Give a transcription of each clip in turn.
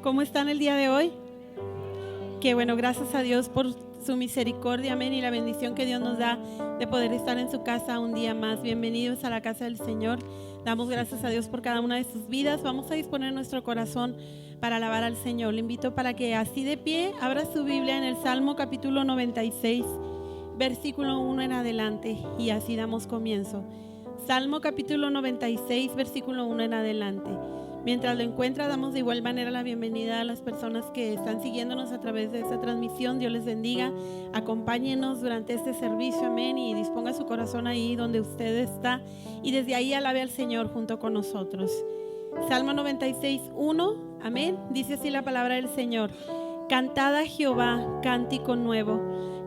¿Cómo están el día de hoy? Qué bueno, gracias a Dios por su misericordia, amén, y la bendición que Dios nos da de poder estar en su casa un día más. Bienvenidos a la casa del Señor. Damos gracias a Dios por cada una de sus vidas. Vamos a disponer nuestro corazón para alabar al Señor. Le invito para que así de pie abra su Biblia en el Salmo capítulo 96, versículo 1 en adelante, y así damos comienzo. Salmo capítulo 96, versículo 1 en adelante. Mientras lo encuentra, damos de igual manera la bienvenida a las personas que están siguiéndonos a través de esta transmisión. Dios les bendiga. Acompáñenos durante este servicio, amén, y disponga su corazón ahí donde usted está y desde ahí alabe al Señor junto con nosotros. Salmo 96, 1, amén. Dice así la palabra del Señor: Cantad a Jehová cántico nuevo,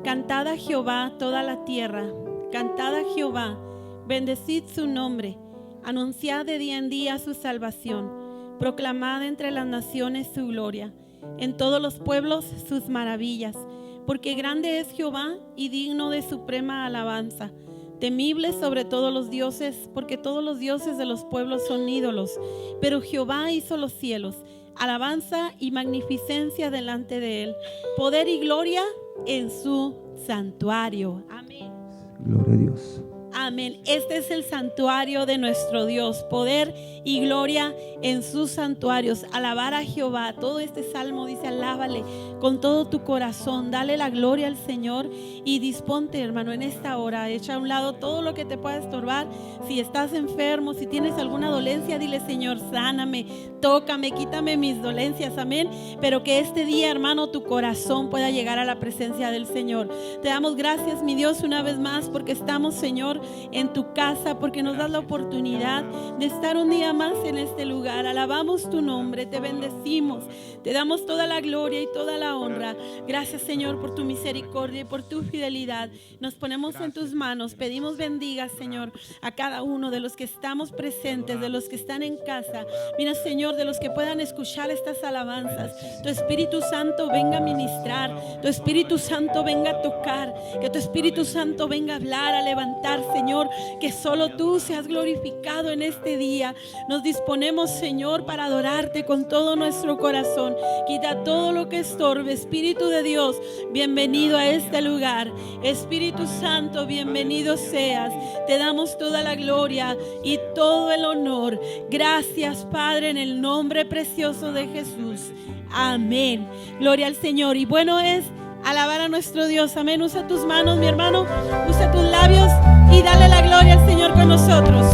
cantad a Jehová toda la tierra, cantad a Jehová, bendecid su nombre, anunciad de día en día su salvación. Proclamad entre las naciones su gloria, en todos los pueblos sus maravillas. Porque grande es Jehová y digno de suprema alabanza, temible sobre todos los dioses, porque todos los dioses de los pueblos son ídolos. Pero Jehová hizo los cielos, alabanza y magnificencia delante de él, poder y gloria en su santuario. Amén. Gloria a Dios. Amén. Este es el santuario de nuestro Dios, poder y gloria en sus santuarios. Alabar a Jehová. Todo este salmo dice: alábale con todo tu corazón, dale la gloria al Señor y disponte, hermano, en esta hora. Echa a un lado todo lo que te pueda estorbar. Si estás enfermo, si tienes alguna dolencia, dile: Señor, sáname, tócame, quítame mis dolencias, amén. Pero que este día, hermano, tu corazón pueda llegar a la presencia del Señor. Te damos gracias, mi Dios, una vez más, porque estamos, Señor, en tu casa, porque nos das la oportunidad de estar un día más en este lugar. Alabamos tu nombre, te bendecimos, te damos toda la gloria y toda la honra. Gracias, Señor, por tu misericordia y por tu fidelidad. Nos ponemos en tus manos, pedimos bendiga, Señor, a cada uno de los que estamos presentes, de los que están en casa. Mira, Señor, de los que puedan escuchar estas alabanzas. Tu Espíritu Santo venga a ministrar, tu Espíritu Santo venga a tocar, que tu Espíritu Santo venga a hablar, a levantar, Señor, que solo tú seas glorificado en este día. Nos disponemos, Señor, para adorarte con todo nuestro corazón. Quita todo lo que estorbe. Espíritu de Dios, bienvenido a este lugar. Espíritu Santo, bienvenido seas. Te damos toda la gloria y todo el honor. Gracias, Padre, en el nombre precioso de Jesús. Amén. Gloria al Señor. Y bueno es alabar a nuestro Dios. Amén. Usa tus manos, mi hermano. Usa tus labios y dale la gloria al Señor con nosotros.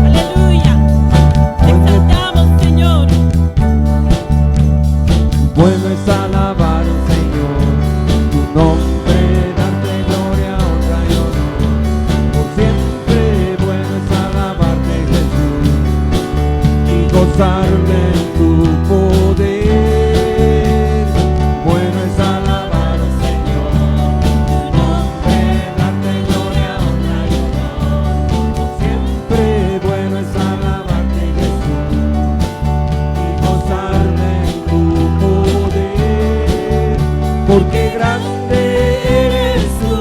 Aleluya. Te exaltamos, Señor. Bueno es alabar al Señor, tu nombre, darte gloria, honra y honor. Por siempre bueno es alabarte, Jesús, y gozarme en tu poder. Bueno es alabar al Señor, tu nombre, darte gloria, honra y honor. Por siempre bueno es alabarte, Jesús, y gozarme en tu poder. Porque grande eres tú,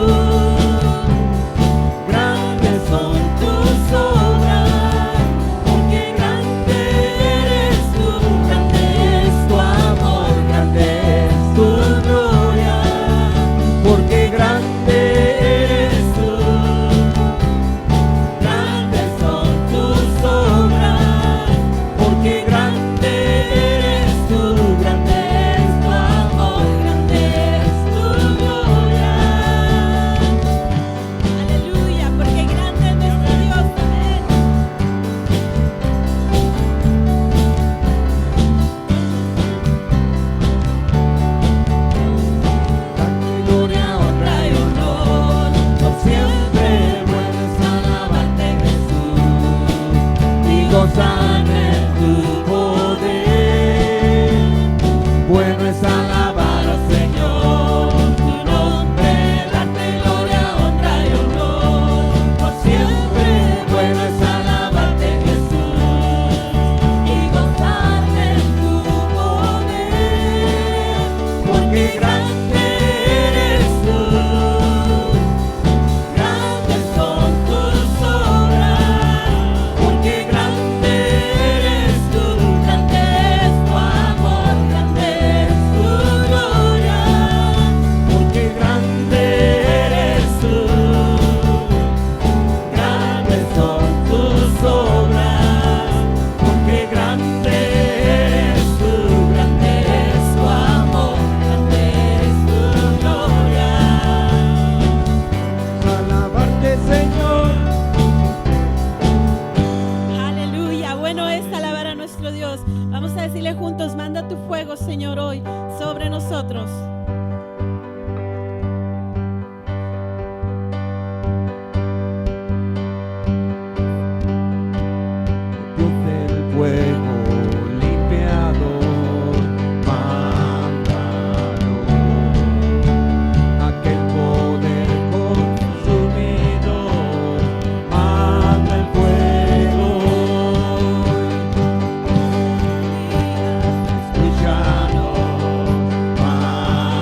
grandes son tus obras. Porque grande eres tú, fuego, Señor, hoy sobre nosotros. Dios del fuego limpiador, mándanos aquel poder consumidor, manda el fuego, escúchanos, manda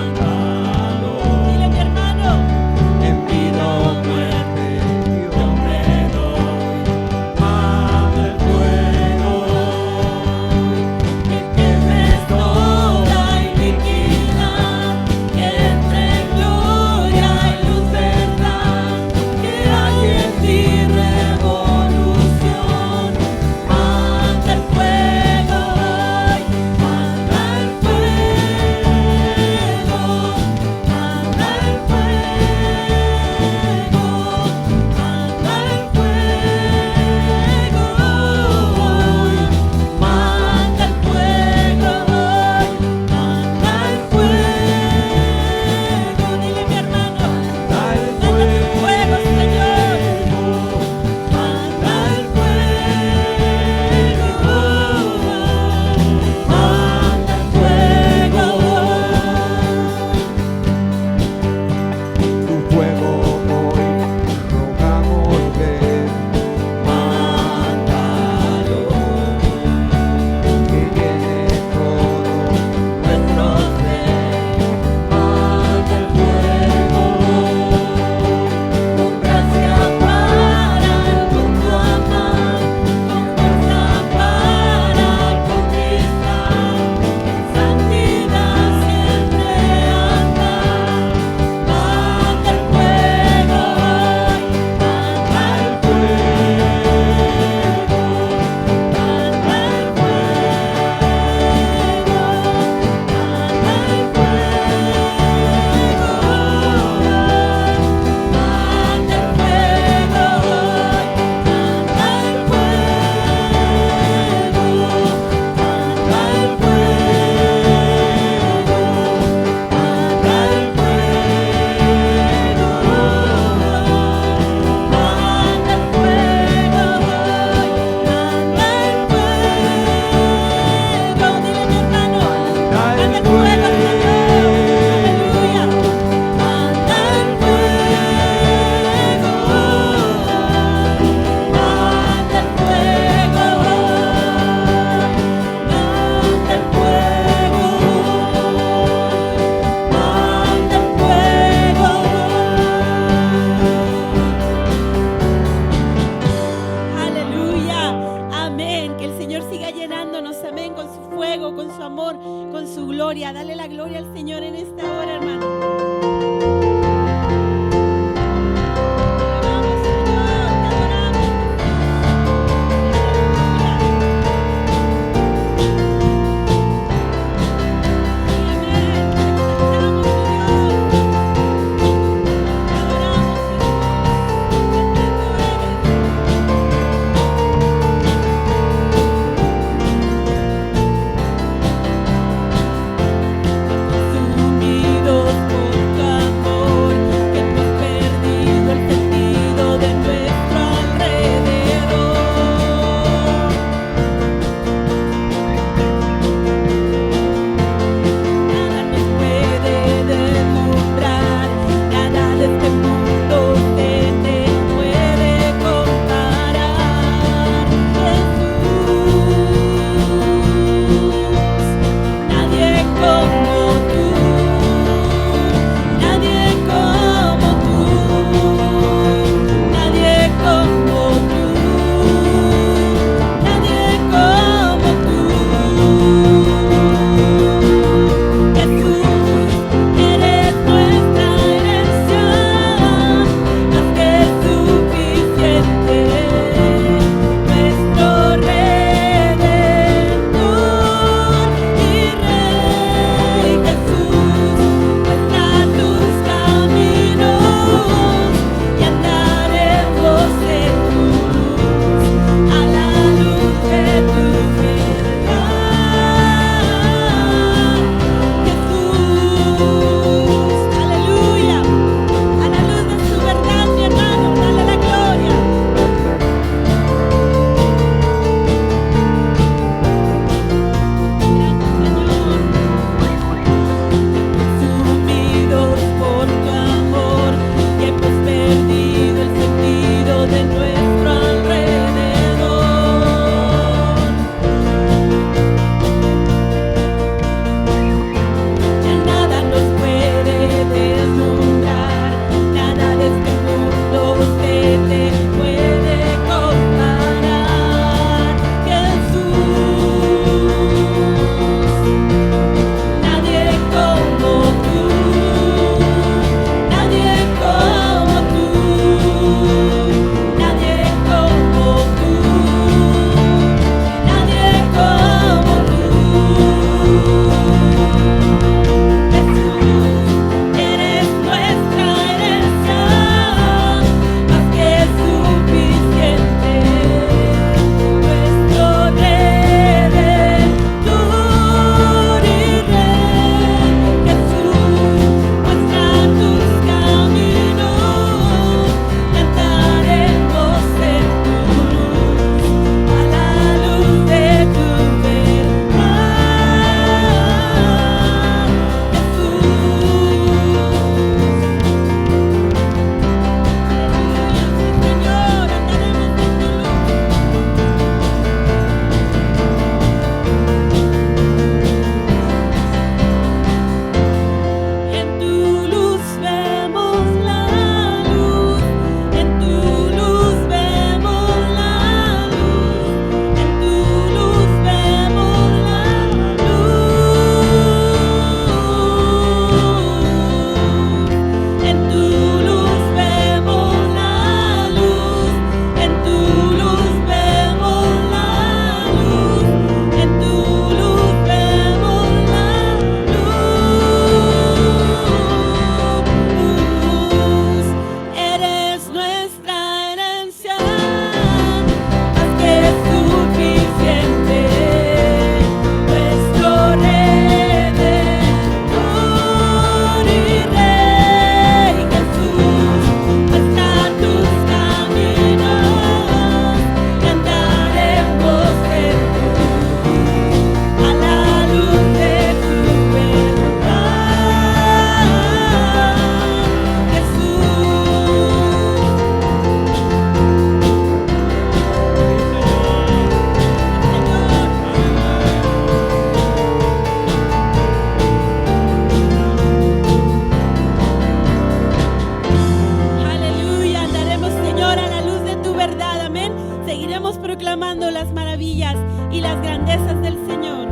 Seguiremos proclamando las maravillas y las grandezas del Señor.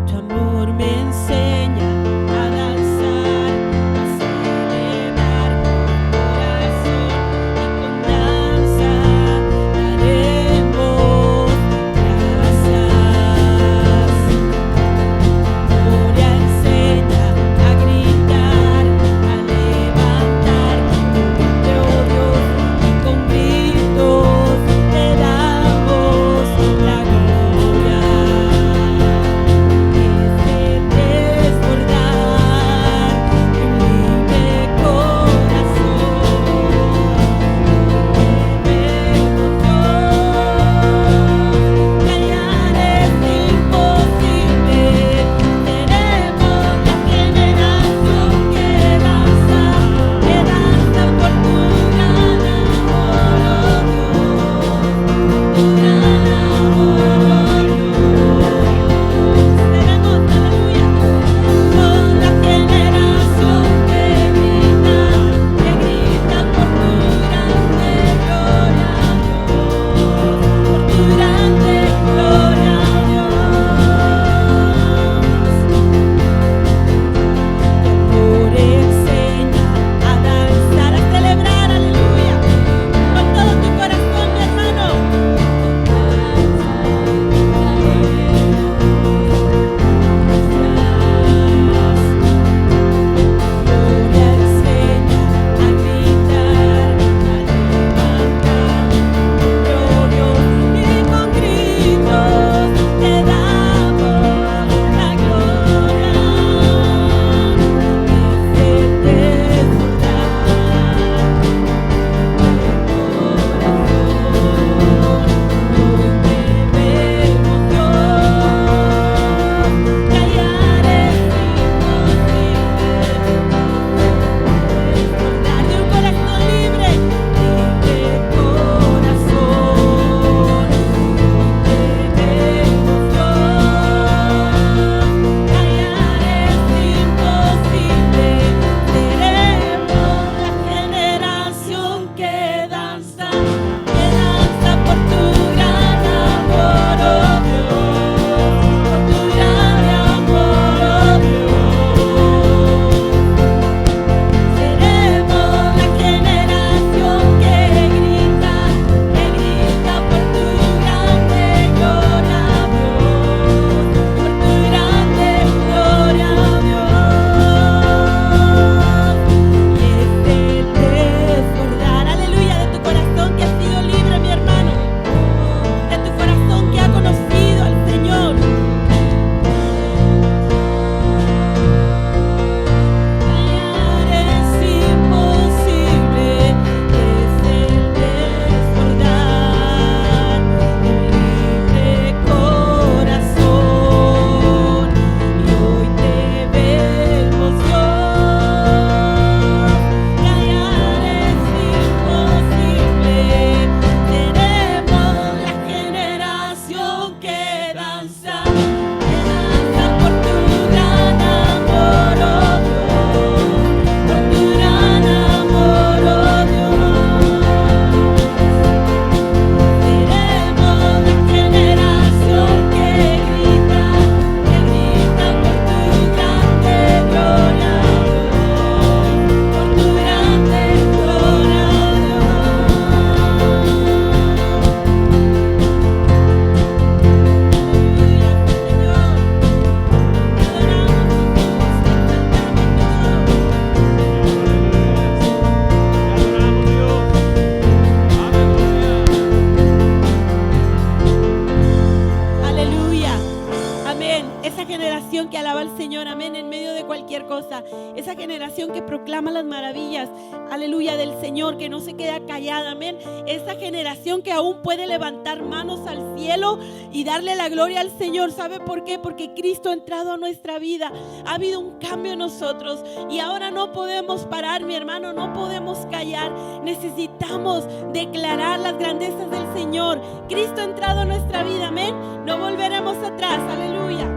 Tu amor me enseña a danzar, a celebrar con corazón, y con danza daremos gracias. Gloria enseña a gritar, a levantar tu nombre, oh Dios, y con gritos te damos la gloria. esa generación que proclama las maravillas, aleluya, del Señor, que no se queda callada, amén. Esa generación que aún puede levantar manos al cielo y darle la gloria al Señor. ¿Sabe por qué? Porque Cristo ha entrado a nuestra vida, ha habido un cambio en nosotros y ahora no podemos parar, mi hermano, no podemos callar. Necesitamos declarar las grandezas del Señor. Cristo ha entrado a nuestra vida, amén. No volveremos atrás, aleluya.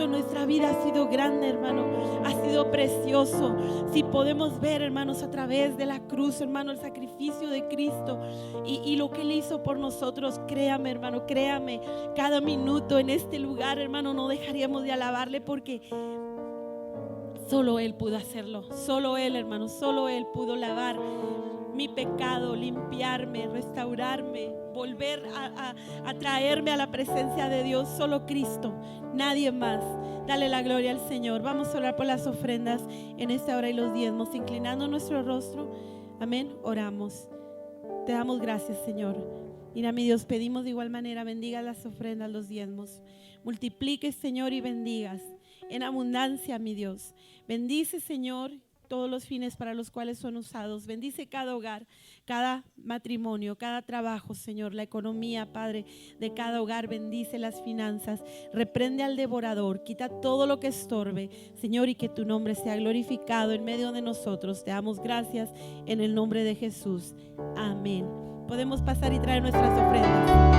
Cristo en nuestra vida ha sido grande, hermano, ha sido precioso. Si podemos ver, hermanos, a través de la cruz, hermano, el sacrificio de Cristo y lo que Él hizo por nosotros, créame, hermano, créame, cada minuto en este lugar, hermano, no dejaríamos de alabarle, porque solo Él pudo hacerlo. Solo Él, hermano, solo Él pudo lavar mi pecado, limpiarme, restaurarme, volver a traerme a la presencia de Dios. Solo Cristo, nadie más. Dale la gloria al Señor. Vamos a orar por las ofrendas en esta hora y los diezmos, inclinando nuestro rostro. Amén. Oramos. Te damos gracias, Señor. Mira, mi Dios, pedimos de igual manera, bendiga las ofrendas, los diezmos. Multiplique, Señor, y bendigas en abundancia, mi Dios. Bendice, Señor, todos los fines para los cuales son usados. Bendice cada hogar, cada matrimonio, cada trabajo, Señor, la economía, Padre, de cada hogar. Bendice las finanzas, reprende al devorador, quita todo lo que estorbe, Señor, y que tu nombre sea glorificado en medio de nosotros. Te damos gracias en el nombre de Jesús. Amén. Podemos pasar y traer nuestras ofrendas.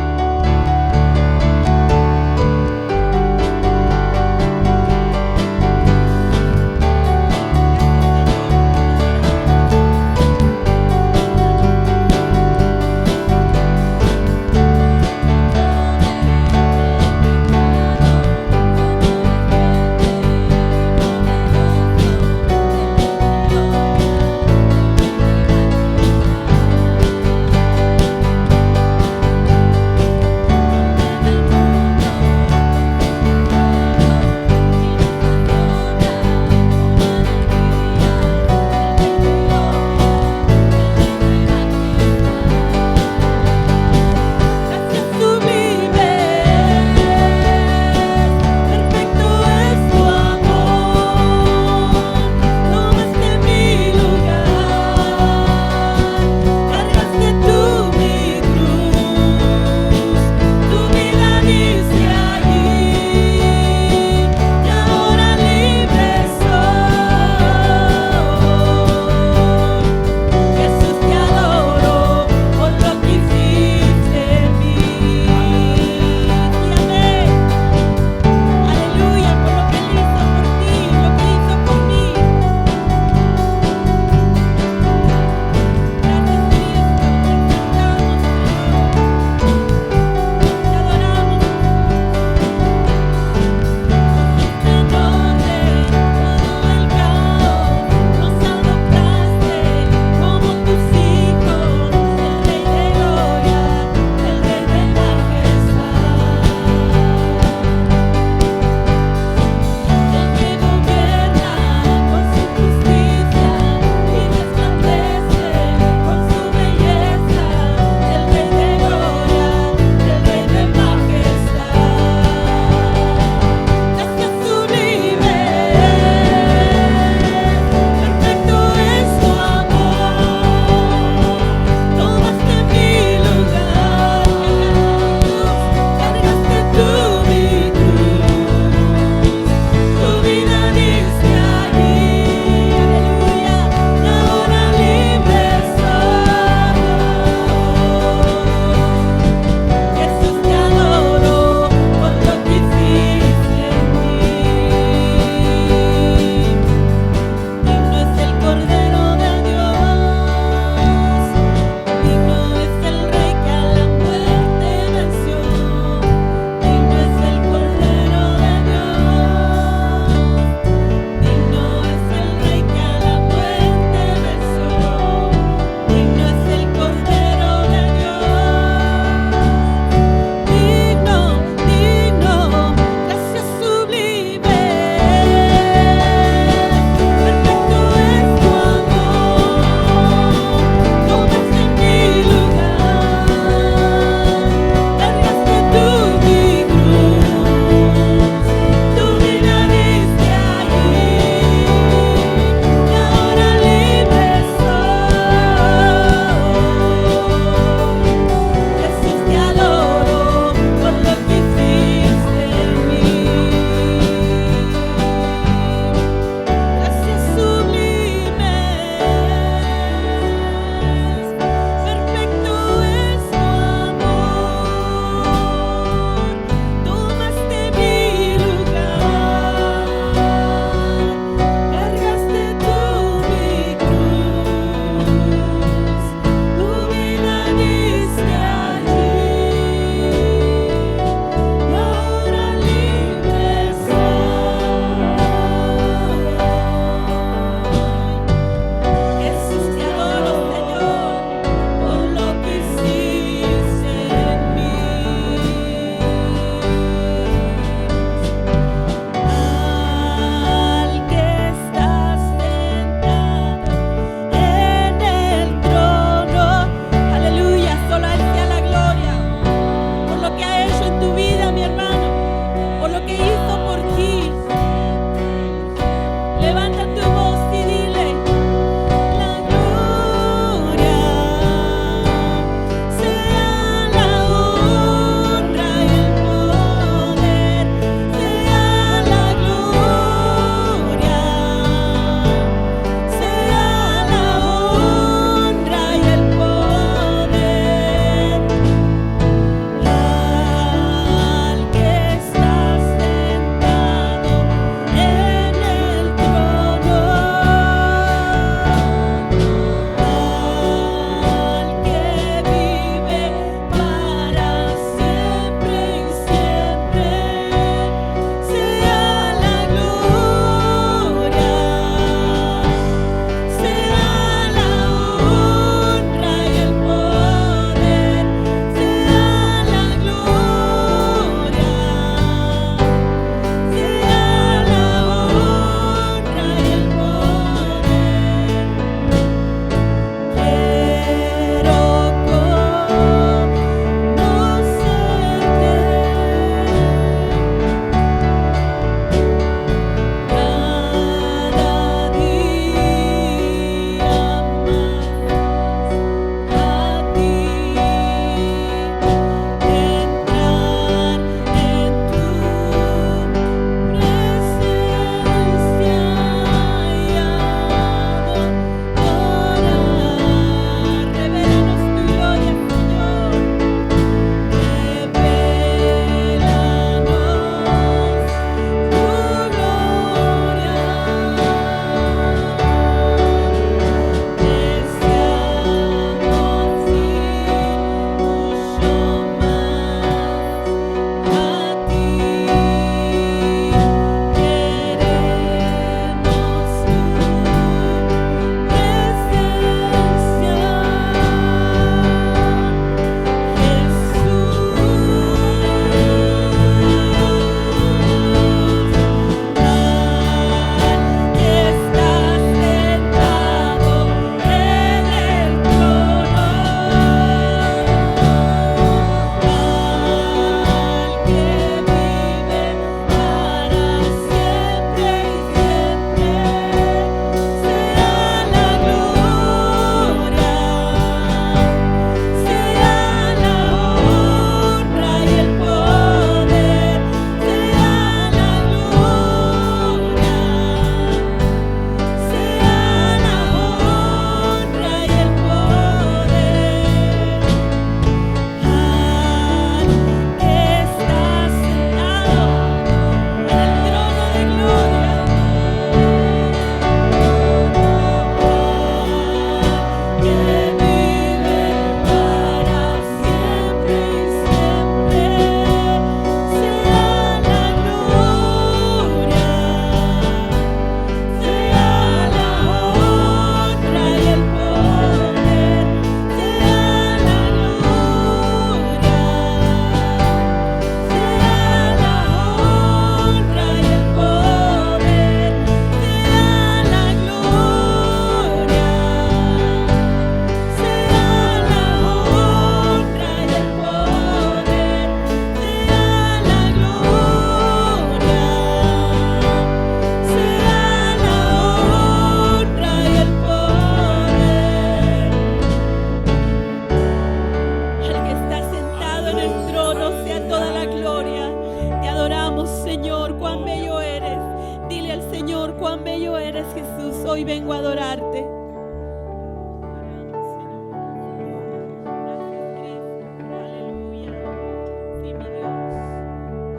Señor, cuán bello eres, Jesús. Hoy vengo a adorarte.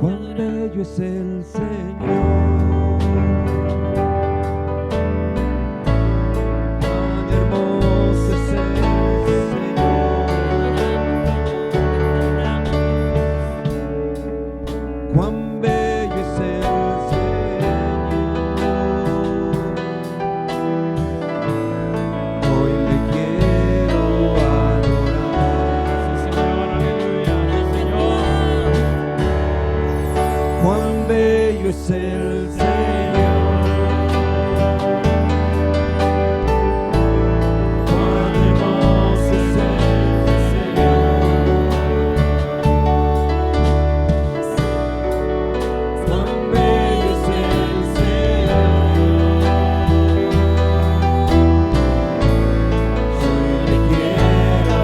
Cuán bello es el Señor. Cuán hermoso es el Señor. Cuán bello es el Señor. Hoy le quiero adorar. Sí, Señor, aleluya, Señor. Cuán bello es el Señor. Cuán hermoso es el Señor. Cuán bello es el Señor. Hoy le quiero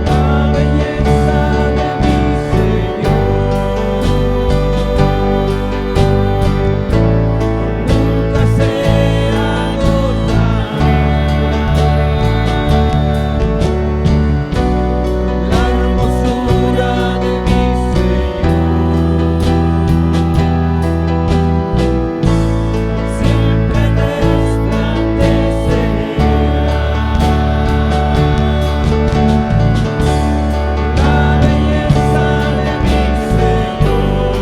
la belleza de mi Señor. Nunca se agotará. La hermosura de mi Señor siempre resplandecerá. La belleza de mi Señor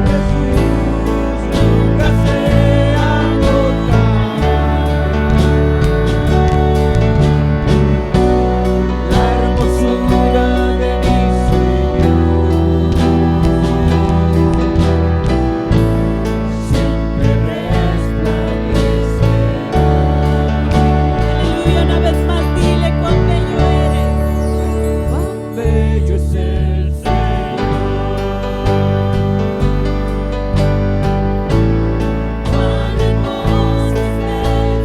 Jesús nunca se agotará. La hermosura de mi Señor siempre resplandecerá. Aleluya, una vez más dile cuán bello eres. Cuán bello es el Señor. Cuán hermoso es el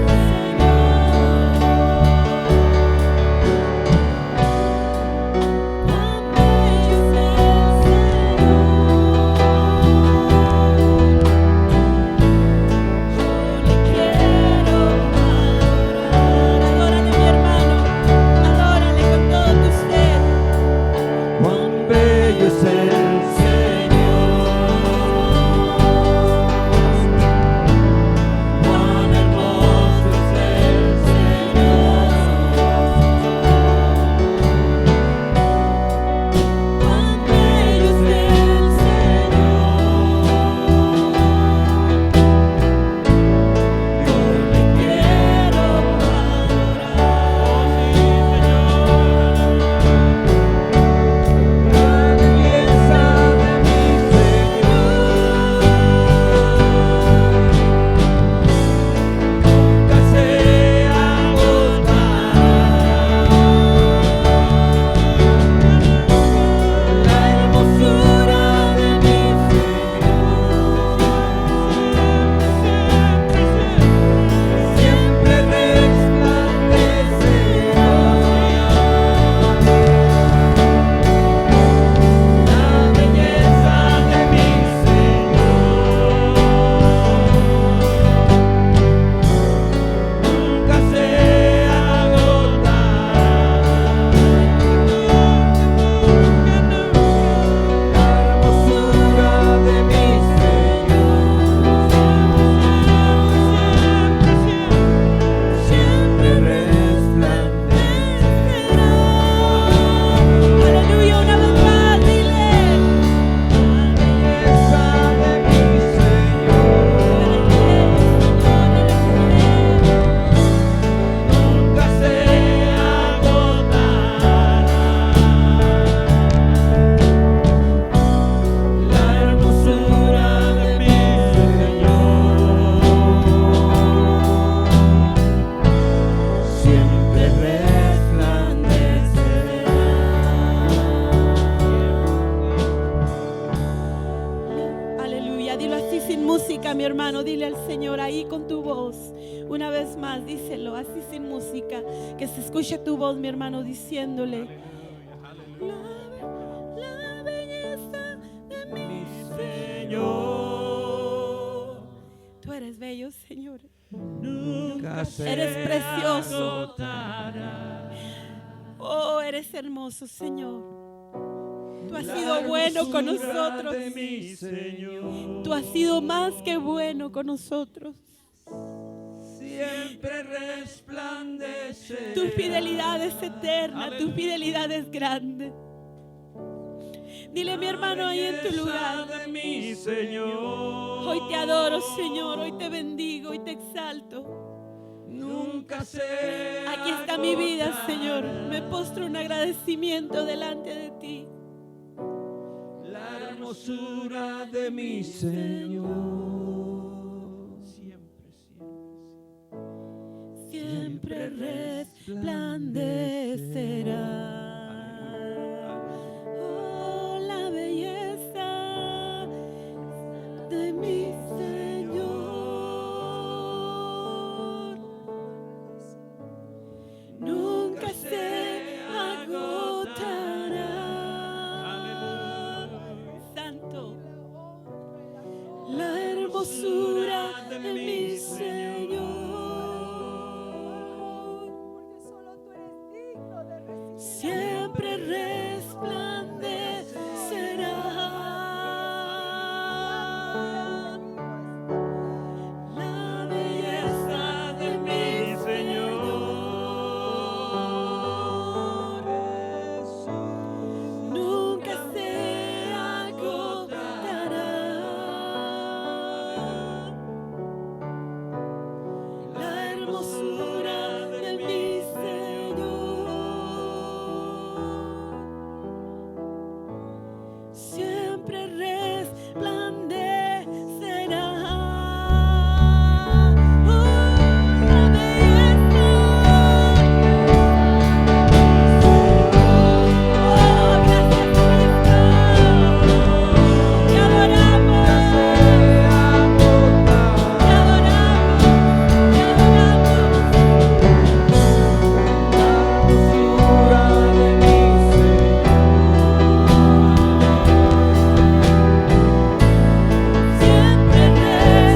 Señor. Cuán bello es el Señor. Yo le quiero adorar. Adórale, mi hermano. Adórale con todo tu ser. Cuán bello es el Señor. Cuán hermoso es el Señor. Cuán bello es el Señor. Yo le quiero adorar. La belleza de mi Señor nunca se agotará. La hermosura de mi Señor siempre resplandecerá. La belleza de mi Señor nunca se agotará. La hermosura de mi Señor siempre resplandecerá. Aleluya, una vez más dile. La belleza de mi Señor nunca se agotará. La hermosura de mi Señor siempre resplandecerá. Aleluya, dilo así sin música, mi hermano. Dile al Señor ahí con tu voz. Una vez más, díselo así sin música. Que se escuche tu voz, mi hermano, diciéndole. La se Eres precioso. agotará. Oh, eres hermoso, Señor. Tú has La sido bueno con hermosura nosotros. de mi Señor. Tú has sido más que bueno con nosotros. Siempre resplandecerá. Tu fidelidad es eterna, tu fidelidad es grande. Dile a mi hermano ahí en tu lugar. De mi Señor. Hoy te adoro, Señor, hoy te bendigo, hoy te exalto. Nunca se Aquí está mi vida, Señor. Me postro en agradecimiento delante de ti. La hermosura de mi Señor. Siempre resplandecerá. Oh, la belleza de mi Señor. Nunca se agotará. Santo. La hermosura de mi Señor. Siempre resplandecerá. La belleza de mi Señor. Nunca se agotará. La hermosura de mi Señor. Siempre resplandecerá. Oh, la belleza. Oh, gracias, Cristo. Te adoramos. Te adoramos. Te adoramos. Siempre resplandecerá.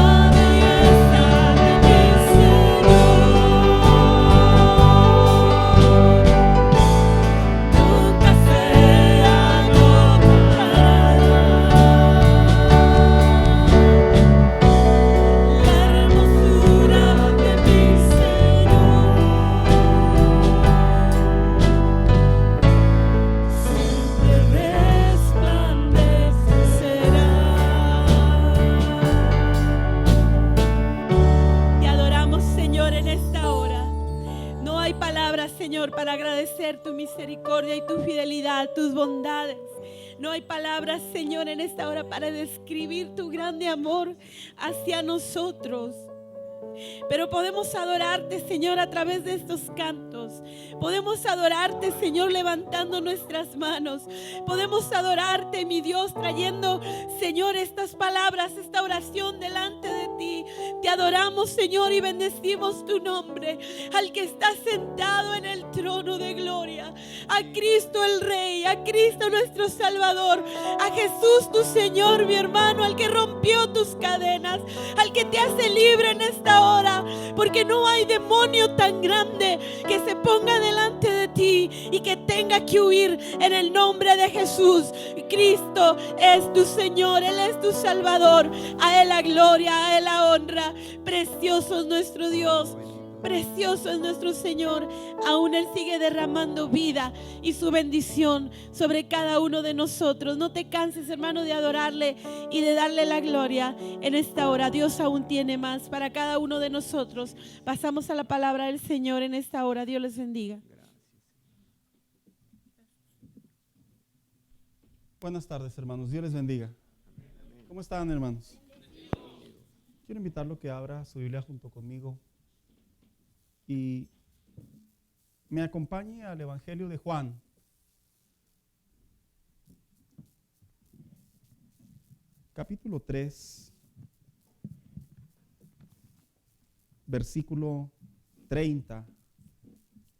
La belleza de mi Señor. Nunca se agotará. La hermosura de mi Señor. Siempre resplandecerá. Te adoramos, Señor, en esta hora. No hay palabras, Señor, para agradecer tu misericordia y tu fidelidad, tus bondades. No hay palabras, Señor, en esta hora para describir tu grande amor hacia nosotros. Pero podemos adorarte, Señor, a través de estos cantos. Podemos adorarte, Señor, levantando nuestras manos. Podemos adorarte, mi Dios, trayendo, Señor, estas palabras, esta oración delante de ti. Te adoramos, Señor, y bendecimos tu nombre, al que está sentado en el trono de gloria, a Cristo el Rey, a Cristo nuestro Salvador, a Jesús tu Señor, mi hermano, al que rompió tus cadenas, al que te hace libre en esta hora, porque no hay demonio tan grande que se ponga delante de ti y que tenga que huir en el nombre de Jesús. Cristo es tu Señor, Él es tu Salvador, a Él la gloria, a Él la honra. Precioso es nuestro Dios, precioso es nuestro Señor. Aún Él sigue derramando vida y su bendición sobre cada uno de nosotros. No te canses, hermano, de adorarle y de darle la gloria en esta hora. Dios aún tiene más para cada uno de nosotros. Pasamos a la palabra del Señor en esta hora. Dios les bendiga. Buenas tardes, hermanos. Dios les bendiga. ¿Cómo están, hermanos? Quiero invitarlo a que abra su Biblia junto conmigo y me acompañe al Evangelio de Juan. Capítulo 3, versículo 30.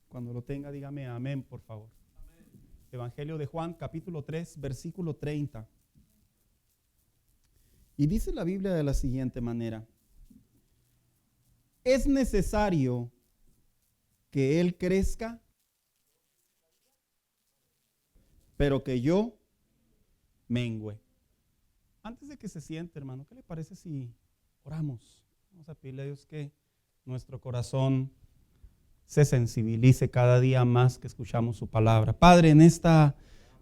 Cuando lo tenga, dígame amén, por favor. Evangelio de Juan, capítulo 3, versículo 30. Y dice la Biblia de la siguiente manera: es necesario que Él crezca, pero que yo mengüe. Antes de que se siente, hermano, ¿qué le parece si oramos? Vamos a pedirle a Dios que nuestro corazón se sensibilice cada día más que escuchamos su palabra. Padre, en esta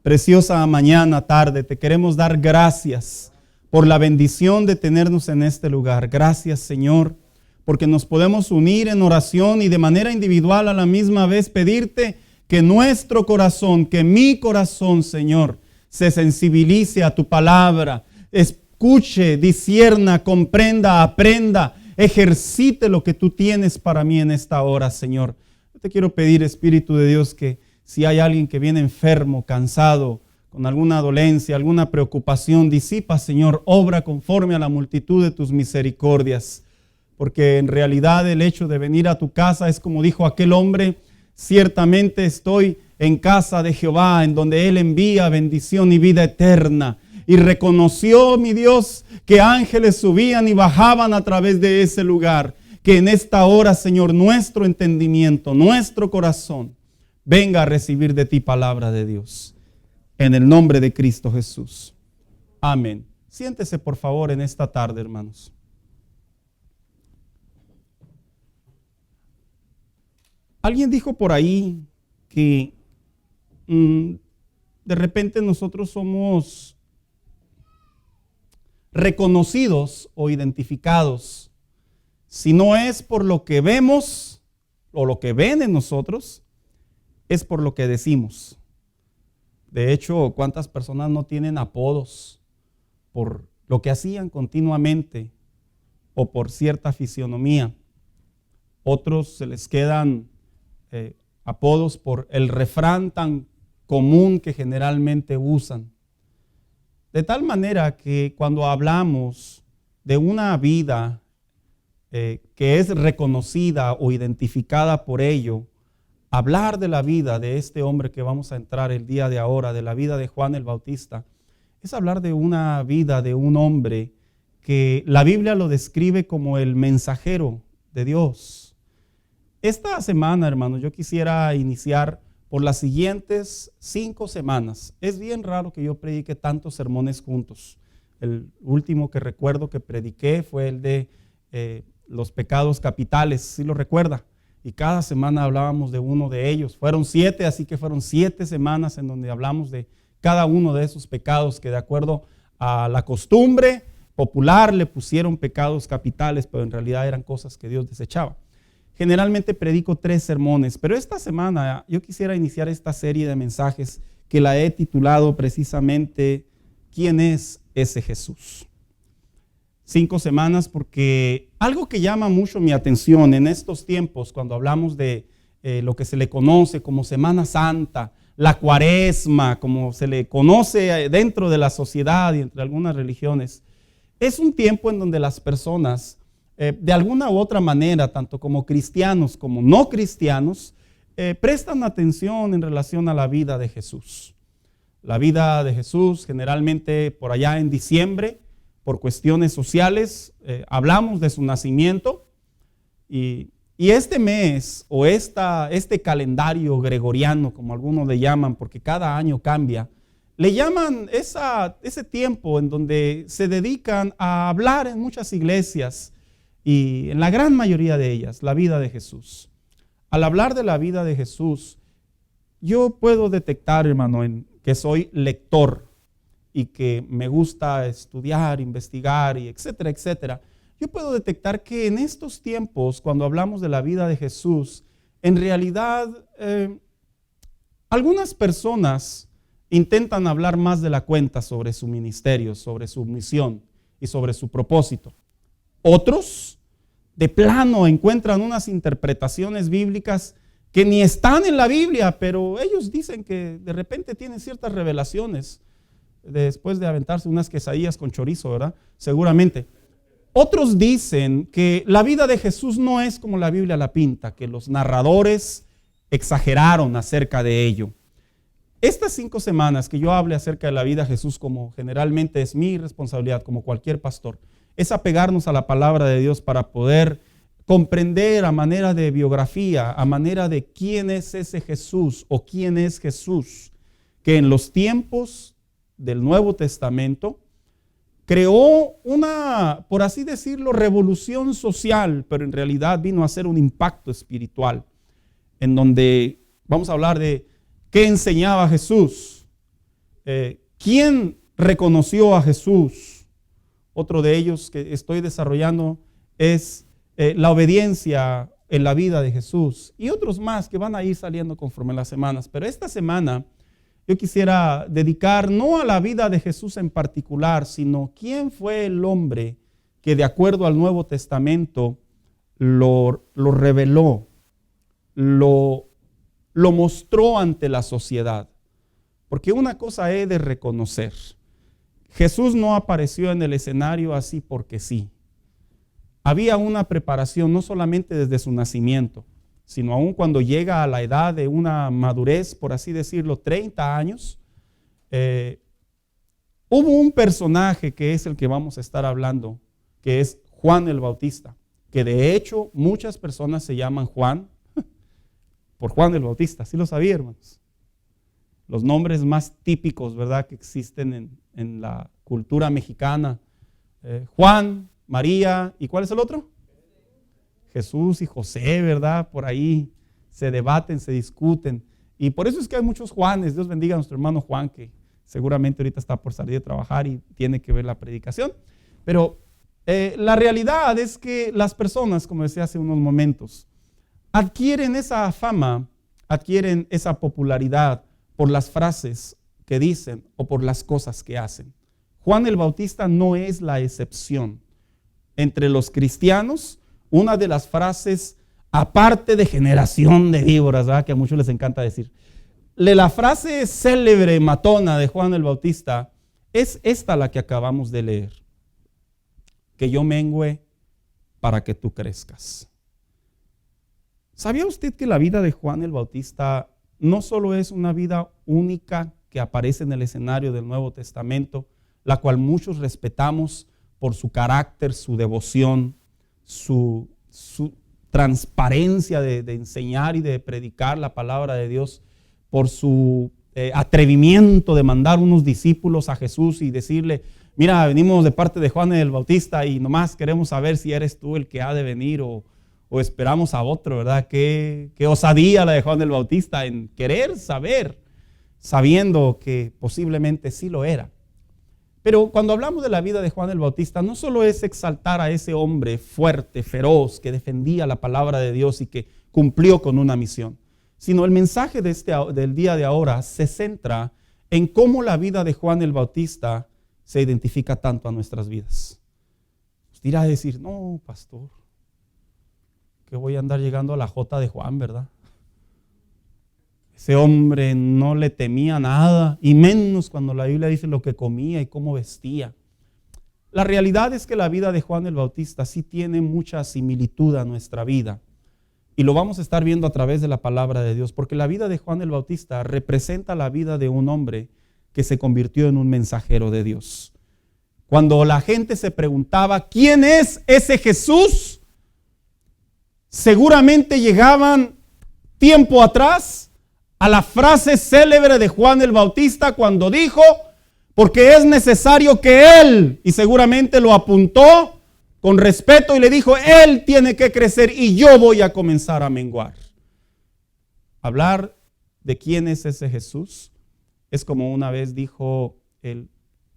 preciosa mañana, tarde, te queremos dar gracias por la bendición de tenernos en este lugar. Gracias, Señor, porque nos podemos unir en oración y de manera individual a la misma vez pedirte que nuestro corazón, que mi corazón, Señor, se sensibilice a tu palabra, escuche, discierna, comprenda, aprenda, ejercite lo que tú tienes para mí en esta hora, Señor. Yo te quiero pedir, Espíritu de Dios, que si hay alguien que viene enfermo, cansado, con alguna dolencia, alguna preocupación, disipa, Señor, obra conforme a la multitud de tus misericordias. Porque en realidad el hecho de venir a tu casa es como dijo aquel hombre: ciertamente estoy en casa de Jehová, en donde Él envía bendición y vida eterna. Y reconoció, mi Dios, que ángeles subían y bajaban a través de ese lugar. Que en esta hora, Señor, nuestro entendimiento, nuestro corazón, venga a recibir de ti palabra de Dios. En el nombre de Cristo Jesús. Amén. Siéntese, por favor, en esta tarde, hermanos. Alguien dijo por ahí que de repente nosotros somos reconocidos o identificados, si no es por lo que vemos o lo que ven en nosotros, es por lo que decimos. De hecho, ¿cuántas personas no tienen apodos por lo que hacían continuamente o por cierta fisionomía? Otros se les quedan apodos por el refrán tan común que generalmente usan. De tal manera que cuando hablamos de una vida que es reconocida o identificada por ello, hablar de la vida de este hombre que vamos a entrar el día de ahora, de la vida de Juan el Bautista, es hablar de una vida de un hombre que la Biblia lo describe como el mensajero de Dios. Esta semana, hermanos, yo quisiera iniciar por las siguientes 5 semanas. Es bien raro que yo predique tantos sermones juntos. El último que recuerdo que prediqué fue el de los pecados capitales, ¿sí lo recuerda? Y cada semana hablábamos de uno de ellos. Fueron 7, así que fueron 7 semanas en donde hablamos de cada uno de esos pecados que de acuerdo a la costumbre popular le pusieron pecados capitales, pero en realidad eran cosas que Dios desechaba. Generalmente predico 3 sermones, pero esta semana yo quisiera iniciar esta serie de mensajes que la he titulado precisamente ¿Quién es ese Jesús? 5 semanas porque algo que llama mucho mi atención en estos tiempos cuando hablamos de lo que se le conoce como Semana Santa, la Cuaresma, como se le conoce dentro de la sociedad y entre algunas religiones, es un tiempo en donde las personas de alguna u otra manera, tanto como cristianos como no cristianos, prestan atención en relación a la vida de Jesús. La vida de Jesús generalmente por allá en diciembre, por cuestiones sociales, hablamos de su nacimiento y este mes o este calendario gregoriano, como algunos le llaman, porque cada año cambia, le llaman ese tiempo en donde se dedican a hablar en muchas iglesias y en la gran mayoría de ellas, la vida de Jesús. Al hablar de la vida de Jesús, yo puedo detectar, hermano, que soy lector y que me gusta estudiar, investigar y etcétera, etcétera. Yo puedo detectar que en estos tiempos, cuando hablamos de la vida de Jesús, en realidad algunas personas intentan hablar más de la cuenta sobre su ministerio, sobre su misión y sobre su propósito. Otros, de plano, encuentran unas interpretaciones bíblicas que ni están en la Biblia, pero ellos dicen que de repente tienen ciertas revelaciones después de aventarse unas quesadillas con chorizo, ¿verdad? Seguramente. Otros dicen que la vida de Jesús no es como la Biblia la pinta, que los narradores exageraron acerca de ello. estas 5 semanas que yo hable acerca de la vida de Jesús, como generalmente es mi responsabilidad como cualquier pastor, es apegarnos a la palabra de Dios para poder comprender a manera de biografía, a manera de quién es ese Jesús o quién es Jesús, que en los tiempos del Nuevo Testamento creó una, por así decirlo, revolución social, pero en realidad vino a ser un impacto espiritual, en donde vamos a hablar de qué enseñaba Jesús, quién reconoció a Jesús. Otro de ellos que estoy desarrollando es la obediencia en la vida de Jesús, y otros más que van a ir saliendo conforme las semanas. Pero esta semana yo quisiera dedicar no a la vida de Jesús en particular, sino quién fue el hombre que de acuerdo al Nuevo Testamento lo reveló, lo mostró ante la sociedad. Porque una cosa he de reconocer: Jesús no apareció en el escenario así porque sí. Había una preparación no solamente desde su nacimiento, sino aún cuando llega a la edad de una madurez, por así decirlo, 30 años, hubo un personaje que es el que vamos a estar hablando, que es Juan el Bautista, que de hecho muchas personas se llaman Juan por Juan el Bautista. ¿Sí lo sabía, hermanos? Los nombres más típicos, ¿verdad?, que existen en la cultura mexicana. Juan, María, ¿y cuál es el otro? Jesús y José, ¿verdad? Por ahí se debaten, se discuten. Y por eso es que hay muchos Juanes. Dios bendiga a nuestro hermano Juan, que seguramente ahorita está por salir de trabajar y tiene que ver la predicación. Pero la realidad es que las personas, como decía hace unos momentos, adquieren esa fama, adquieren esa popularidad por las frases que dicen o por las cosas que hacen. Juan el Bautista no es la excepción. Entre los cristianos, una de las frases, aparte de generación de víboras, ¿verdad?, que a muchos les encanta decir, la frase célebre, matona de Juan el Bautista, es esta la que acabamos de leer: que yo mengüe para que tú crezcas. ¿Sabía usted que la vida de Juan el Bautista no solo es una vida única que aparece en el escenario del Nuevo Testamento, la cual muchos respetamos por su carácter, su devoción, su transparencia de enseñar y de predicar la palabra de Dios, por su atrevimiento de mandar unos discípulos a Jesús y decirle: mira, venimos de parte de Juan el Bautista y nomás queremos saber si eres tú el que ha de venir o esperamos a otro, ¿verdad? Qué osadía la de Juan el Bautista en querer saber, sabiendo que posiblemente sí lo era. Pero cuando hablamos de la vida de Juan el Bautista, no solo es exaltar a ese hombre fuerte, feroz, que defendía la palabra de Dios y que cumplió con una misión, sino el mensaje del día de ahora se centra en cómo la vida de Juan el Bautista se identifica tanto a nuestras vidas. Usted irá a decir: no, pastor, que voy a andar llegando a la J de Juan, ¿verdad? Ese hombre no le temía nada, y menos cuando la Biblia dice lo que comía y cómo vestía. La realidad es que la vida de Juan el Bautista sí tiene mucha similitud a nuestra vida, y lo vamos a estar viendo a través de la palabra de Dios, porque la vida de Juan el Bautista representa la vida de un hombre que se convirtió en un mensajero de Dios. Cuando la gente se preguntaba ¿quién es ese Jesús?, seguramente llegaban tiempo atrás a la frase célebre de Juan el Bautista cuando dijo: porque es necesario que Él, y seguramente lo apuntó con respeto y le dijo: Él tiene que crecer y yo voy a comenzar a menguar. Hablar de quién es ese Jesús es como una vez dijo el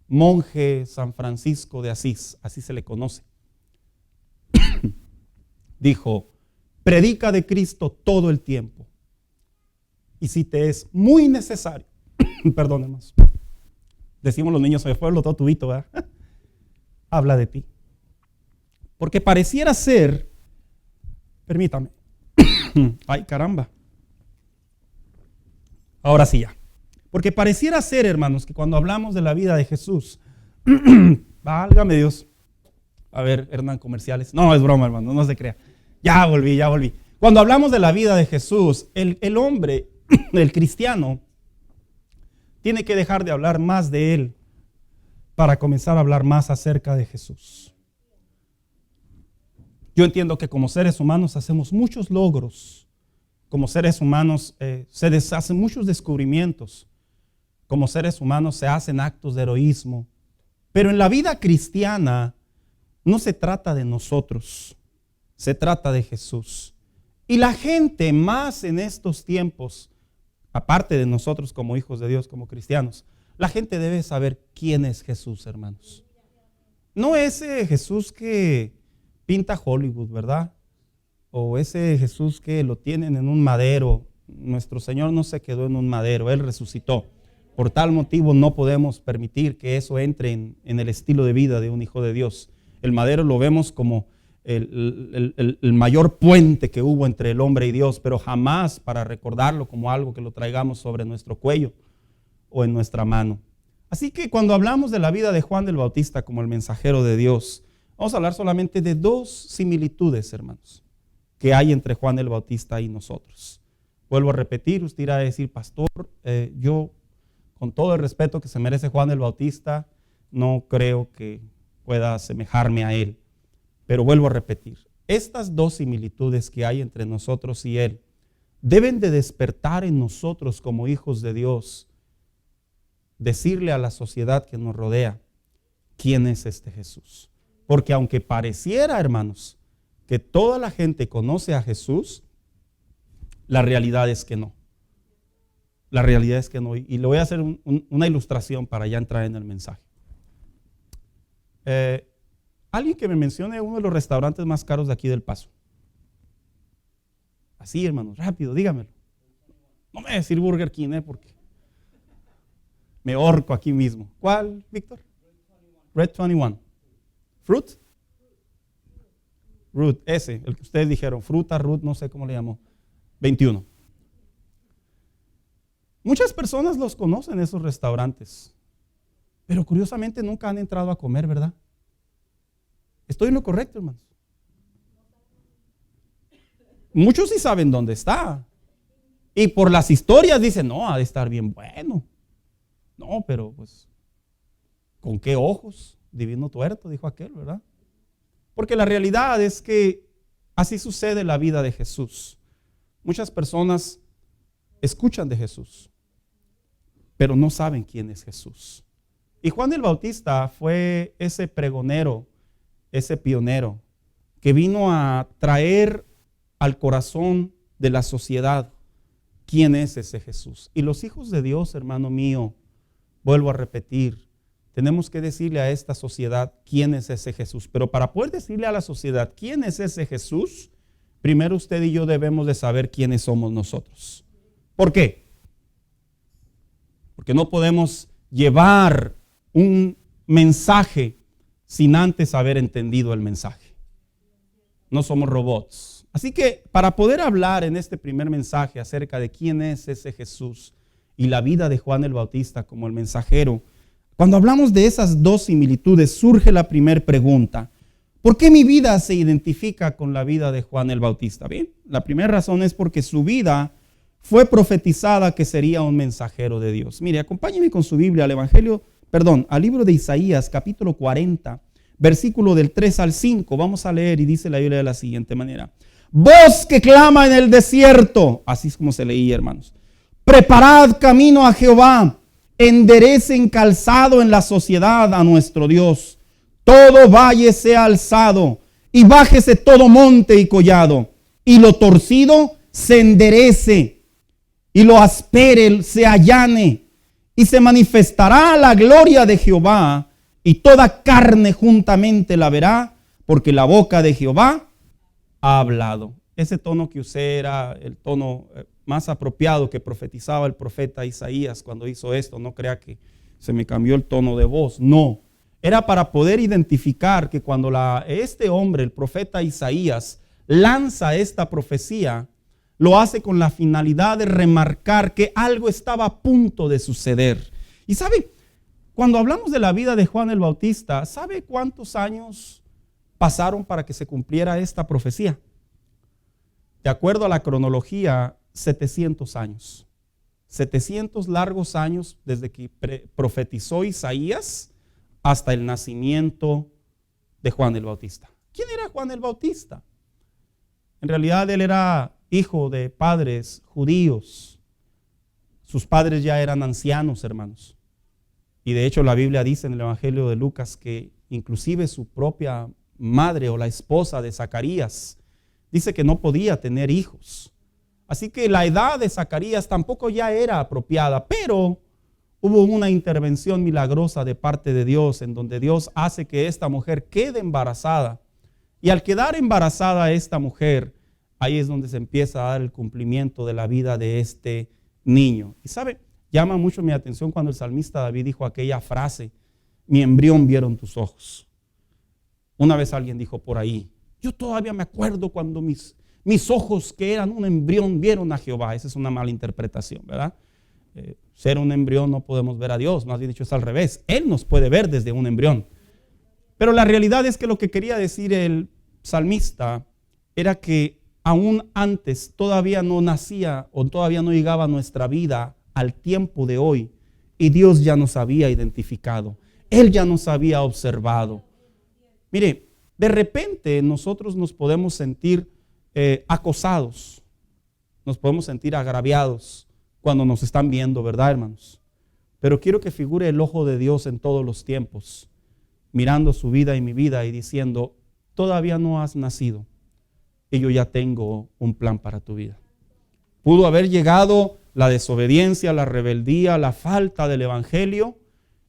monje San Francisco de Asís, así se le conoce. Dijo: predica de Cristo todo el tiempo, y si te es muy necesario, perdón, hermanos, decimos los niños de pueblo, todo tubito, ¿verdad? Habla de ti. Porque pareciera ser, permítame, ay caramba, ahora sí ya. Porque pareciera ser, hermanos, que cuando hablamos de la vida de Jesús, válgame Dios, a ver, Hernán, comerciales, no, es broma, hermano, no se crea, ya volví. Cuando hablamos de la vida de Jesús, el hombre, el cristiano, tiene que dejar de hablar más de él para comenzar a hablar más acerca de Jesús. Yo entiendo que como seres humanos hacemos muchos logros, como seres humanos se deshacen muchos descubrimientos, como seres humanos se hacen actos de heroísmo, pero en la vida cristiana no se trata de nosotros, se trata de Jesús. Y la gente más en estos tiempos, aparte de nosotros como hijos de Dios, como cristianos, la gente debe saber quién es Jesús, hermanos. No ese Jesús que pinta Hollywood, ¿verdad? O ese Jesús que lo tienen en un madero. Nuestro Señor no se quedó en un madero, Él resucitó. Por tal motivo no podemos permitir que eso entre en el estilo de vida de un hijo de Dios. El madero lo vemos como el mayor puente que hubo entre el hombre y Dios, pero jamás para recordarlo como algo que lo traigamos sobre nuestro cuello o en nuestra mano. Así que cuando hablamos de la vida de Juan el Bautista como el mensajero de Dios, vamos a hablar solamente de dos similitudes, hermanos, que hay entre Juan el Bautista y nosotros. Vuelvo a repetir, usted irá a decir, pastor, yo con todo el respeto que se merece Juan el Bautista, no creo que pueda asemejarme a él. Pero vuelvo a repetir, estas dos similitudes que hay entre nosotros y él deben de despertar en nosotros como hijos de Dios, decirle a la sociedad que nos rodea quién es este Jesús. Porque aunque pareciera, hermanos, que toda la gente conoce a Jesús, la realidad es que no. La realidad es que no. Y le voy a hacer una ilustración para ya entrar en el mensaje. Alguien que me mencione uno de los restaurantes más caros de aquí del Paso. Así, hermanos, rápido, dígamelo. No me voy a decir Burger King, porque me ahorco aquí mismo. ¿Cuál, Víctor? Red 21. ¿Fruit? Root, ese, el que ustedes dijeron. Fruta, root, no sé cómo le llamó. 21. Muchas personas los conocen, esos restaurantes. Pero curiosamente nunca han entrado a comer, ¿verdad? ¿Estoy en lo correcto, hermanos? Muchos sí saben dónde está. Y por las historias dicen, no, ha de estar bien bueno. No, pero pues, ¿con qué ojos? Divino tuerto, dijo aquel, ¿verdad? Porque la realidad es que así sucede en la vida de Jesús. Muchas personas escuchan de Jesús, pero no saben quién es Jesús. Y Juan el Bautista fue ese pregonero, ese pionero, que vino a traer al corazón de la sociedad quién es ese Jesús. Y los hijos de Dios, hermano mío, vuelvo a repetir, tenemos que decirle a esta sociedad quién es ese Jesús. Pero para poder decirle a la sociedad quién es ese Jesús, primero usted y yo debemos de saber quiénes somos nosotros. ¿Por qué? Porque no podemos llevar un mensaje sin antes haber entendido el mensaje. No somos robots. Así que para poder hablar en este primer mensaje acerca de quién es ese Jesús y la vida de Juan el Bautista como el mensajero, cuando hablamos de esas dos similitudes surge la primera pregunta. ¿Por qué mi vida se identifica con la vida de Juan el Bautista? Bien, la primera razón es porque su vida fue profetizada que sería un mensajero de Dios. Mire, acompáñeme con su Biblia al libro de Isaías, capítulo 40, versículo del 3 al 5. Vamos a leer y dice la Biblia de la siguiente manera. Voz que clama en el desierto, así es como se leía, hermanos. Preparad camino a Jehová, enderecen calzado en la sociedad a nuestro Dios. Todo valle sea alzado y bájese todo monte y collado, y lo torcido se enderece y lo aspere se allane, y se manifestará la gloria de Jehová, y toda carne juntamente la verá, porque la boca de Jehová ha hablado. Ese tono que usé era el tono más apropiado que profetizaba el profeta Isaías cuando hizo esto. No crea que se me cambió el tono de voz. No, era para poder identificar que cuando este hombre, el profeta Isaías, lanza esta profecía, lo hace con la finalidad de remarcar que algo estaba a punto de suceder. Y sabe, cuando hablamos de la vida de Juan el Bautista, ¿sabe cuántos años pasaron para que se cumpliera esta profecía? De acuerdo a la cronología, 700 años. 700 largos años desde que profetizó Isaías hasta el nacimiento de Juan el Bautista. ¿Quién era Juan el Bautista? En realidad él era hijo de padres judíos. Sus padres ya eran ancianos, hermanos. Y de hecho la Biblia dice en el Evangelio de Lucas que inclusive su propia madre o la esposa de Zacarías dice que no podía tener hijos. Así que la edad de Zacarías tampoco ya era apropiada, pero hubo una intervención milagrosa de parte de Dios en donde Dios hace que esta mujer quede embarazada. Y al quedar embarazada esta mujer, ahí es donde se empieza a dar el cumplimiento de la vida de este niño. Y sabe, llama mucho mi atención cuando el salmista David dijo aquella frase: mi embrión vieron tus ojos. Una vez alguien dijo por ahí: yo todavía me acuerdo cuando mis ojos, que eran un embrión, vieron a Jehová. Esa es una mala interpretación, ¿verdad? Ser un embrión no podemos ver a Dios, más bien dicho es al revés. Él nos puede ver desde un embrión. Pero la realidad es que lo que quería decir el salmista era que aún antes todavía no nacía o todavía no llegaba nuestra vida al tiempo de hoy y Dios ya nos había identificado. Él ya nos había observado. Mire, de repente nosotros nos podemos sentir acosados, nos podemos sentir agraviados cuando nos están viendo, ¿verdad, hermanos? Pero quiero que figure el ojo de Dios en todos los tiempos, mirando su vida y mi vida y diciendo: todavía no has nacido y yo ya tengo un plan para tu vida. Pudo haber llegado la desobediencia, la rebeldía, la falta del evangelio,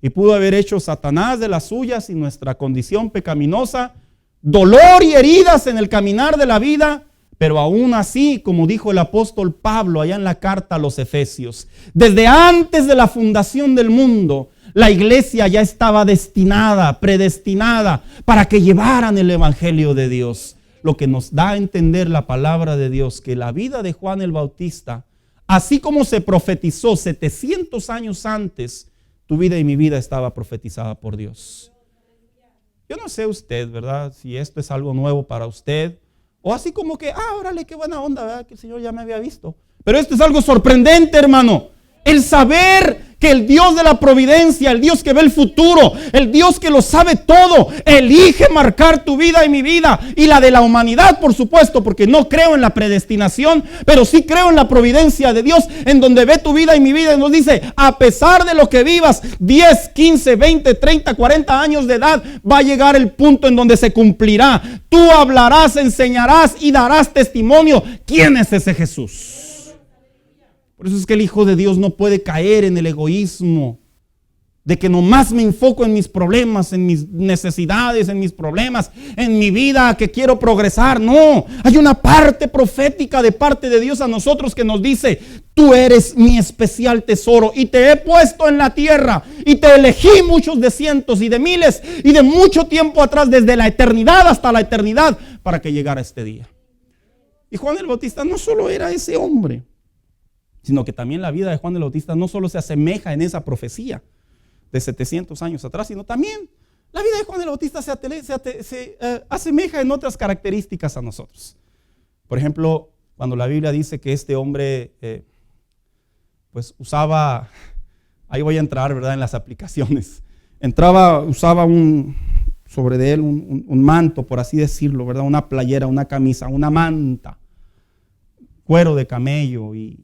y pudo haber hecho Satanás de las suyas y nuestra condición pecaminosa, dolor y heridas en el caminar de la vida. Pero aún así, como dijo el apóstol Pablo allá en la carta a los Efesios, desde antes de la fundación del mundo, la iglesia ya estaba destinada, predestinada para que llevaran el evangelio de Dios. Lo que nos da a entender la palabra de Dios, que la vida de Juan el Bautista, así como se profetizó 700 años antes, tu vida y mi vida estaba profetizada por Dios. Yo no sé usted, ¿verdad? Si esto es algo nuevo para usted. O así como que, órale, qué buena onda, ¿verdad? Que el Señor ya me había visto. Pero esto es algo sorprendente, hermano. El saber que el Dios de la providencia, el Dios que ve el futuro, el Dios que lo sabe todo, elige marcar tu vida y mi vida y la de la humanidad, por supuesto, porque no creo en la predestinación, pero sí creo en la providencia de Dios, en donde ve tu vida y mi vida y nos dice: a pesar de lo que vivas, 10, 15, 20, 30, 40 años de edad, va a llegar el punto en donde se cumplirá. Tú hablarás, enseñarás y darás testimonio. ¿Quién es ese Jesús? Por eso es que el Hijo de Dios no puede caer en el egoísmo de que nomás me enfoco en mis problemas, en mis necesidades, en mis problemas, en mi vida, que quiero progresar. No, hay una parte profética de parte de Dios a nosotros que nos dice: tú eres mi especial tesoro y te he puesto en la tierra y te elegí muchos de cientos y de miles y de mucho tiempo atrás, desde la eternidad hasta la eternidad, para que llegara este día. Y Juan el Bautista no solo era ese hombre, sino que también la vida de Juan el Bautista no solo se asemeja en esa profecía de 700 años atrás, sino también la vida de Juan el Bautista se asemeja en otras características a nosotros. Por ejemplo, cuando la Biblia dice que este hombre pues usaba, ahí voy a entrar, ¿verdad?, en las aplicaciones. Usaba sobre de él un manto, por así decirlo, ¿verdad?, una playera, una camisa, una manta, cuero de camello, y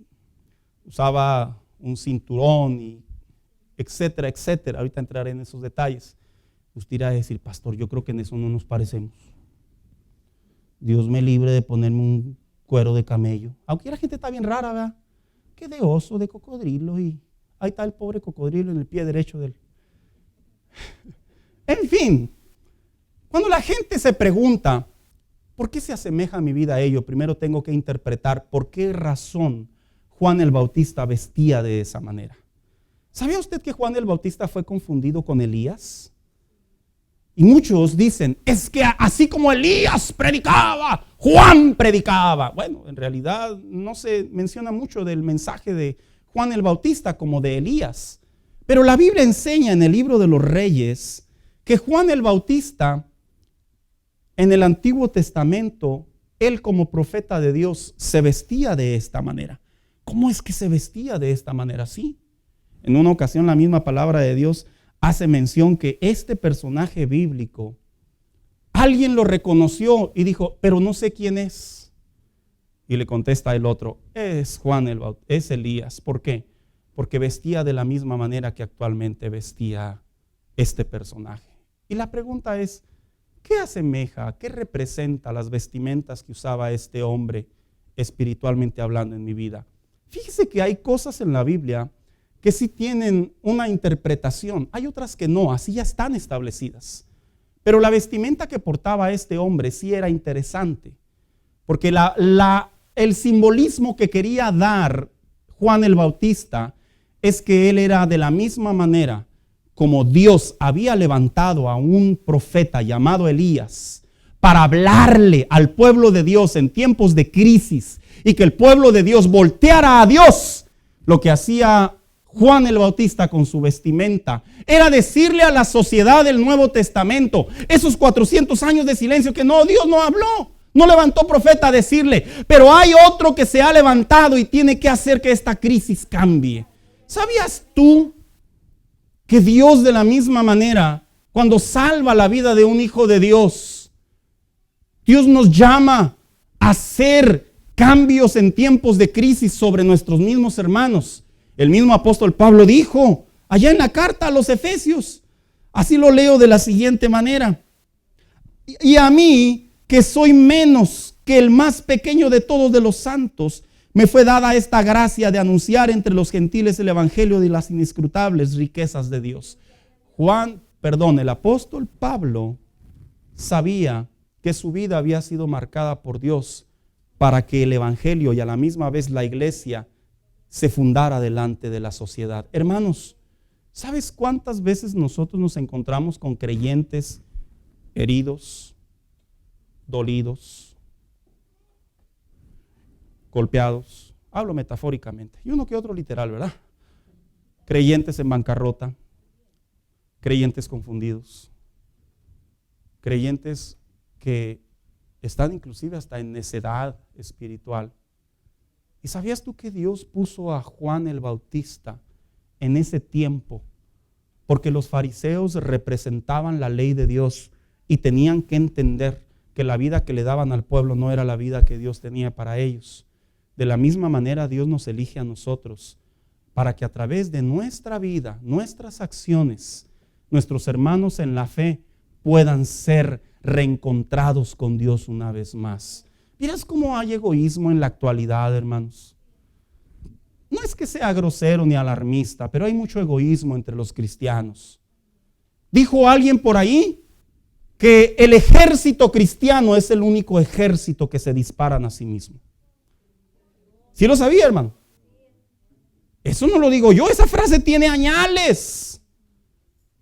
usaba un cinturón, y etcétera, etcétera. Ahorita entraré en esos detalles. Usted irá a decir: pastor, yo creo que en eso no nos parecemos. Dios me libre de ponerme un cuero de camello. Aunque la gente está bien rara, ¿verdad? Que de oso, de cocodrilo, y ahí está el pobre cocodrilo en el pie derecho de él. En fin, cuando la gente se pregunta ¿por qué se asemeja mi vida a ello? Primero tengo que interpretar por qué razón Juan el Bautista vestía de esa manera. ¿Sabía usted que Juan el Bautista fue confundido con Elías? Y muchos dicen: es que así como Elías predicaba, Juan predicaba. Bueno, en realidad no se menciona mucho del mensaje de Juan el Bautista como de Elías. Pero la Biblia enseña en el libro de los Reyes que Juan el Bautista, en el Antiguo Testamento, él como profeta de Dios se vestía de esta manera, ¿cómo es que se vestía de esta manera? Sí. En una ocasión la misma palabra de Dios hace mención que este personaje bíblico, alguien lo reconoció y dijo, pero no sé quién es. Y le contesta el otro, es Juan el Bautista, es Elías. ¿Por qué? Porque vestía de la misma manera que actualmente vestía este personaje. Y la pregunta es, ¿qué asemeja, qué representa las vestimentas que usaba este hombre espiritualmente hablando en mi vida? Fíjese que hay cosas en la Biblia que sí tienen una interpretación, hay otras que no, así ya están establecidas. Pero la vestimenta que portaba este hombre sí era interesante, porque el simbolismo que quería dar Juan el Bautista es que él era de la misma manera como Dios había levantado a un profeta llamado Elías para hablarle al pueblo de Dios en tiempos de crisis y que el pueblo de Dios volteara a Dios. Lo que hacía Juan el Bautista con su vestimenta era decirle a la sociedad del Nuevo Testamento, esos 400 años de silencio que no, Dios no habló, no levantó profeta a decirle, pero hay otro que se ha levantado y tiene que hacer que esta crisis cambie. ¿Sabías tú que Dios de la misma manera, cuando salva la vida de un hijo de Dios, Dios nos llama a hacer cambios en tiempos de crisis sobre nuestros mismos hermanos? El mismo apóstol Pablo dijo allá en la carta a los Efesios, así lo leo de la siguiente manera, y a mí, que soy menos que el más pequeño de todos de los santos, me fue dada esta gracia de anunciar entre los gentiles el evangelio de las inescrutables riquezas de Dios. El apóstol Pablo sabía que su vida había sido marcada por Dios para que el evangelio y a la misma vez la iglesia se fundara delante de la sociedad. Hermanos, ¿sabes cuántas veces nosotros nos encontramos con creyentes heridos, dolidos, golpeados? Hablo metafóricamente y uno que otro literal, ¿verdad? Creyentes en bancarrota, creyentes confundidos, creyentes que están inclusive hasta en necedad espiritual. ¿Y sabías tú que Dios puso a Juan el Bautista en ese tiempo? Porque los fariseos representaban la ley de Dios y tenían que entender que la vida que le daban al pueblo no era la vida que Dios tenía para ellos. De la misma manera Dios nos elige a nosotros para que a través de nuestra vida, nuestras acciones, nuestros hermanos en la fe puedan ser reencontrados con Dios una vez más. ¿Miras cómo hay egoísmo en la actualidad, hermanos? No es que sea grosero ni alarmista, pero hay mucho egoísmo entre los cristianos. Dijo alguien por ahí que el ejército cristiano es el único ejército que se disparan a sí mismo. ¿Sí lo sabía, hermano? Eso no lo digo yo, esa frase tiene añales.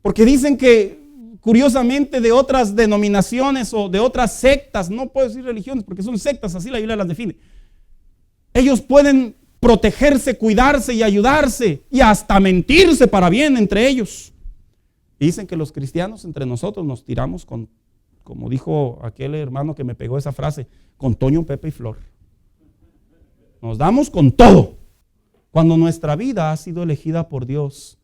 Porque dicen que, curiosamente, de otras denominaciones o de otras sectas, no puedo decir religiones porque son sectas, así la Biblia las define, ellos pueden protegerse, cuidarse y ayudarse y hasta mentirse para bien entre ellos. Y dicen que los cristianos entre nosotros nos tiramos con, como dijo aquel hermano que me pegó esa frase, con Toño, Pepe y Flor. Nos damos con todo, cuando nuestra vida ha sido elegida por Dios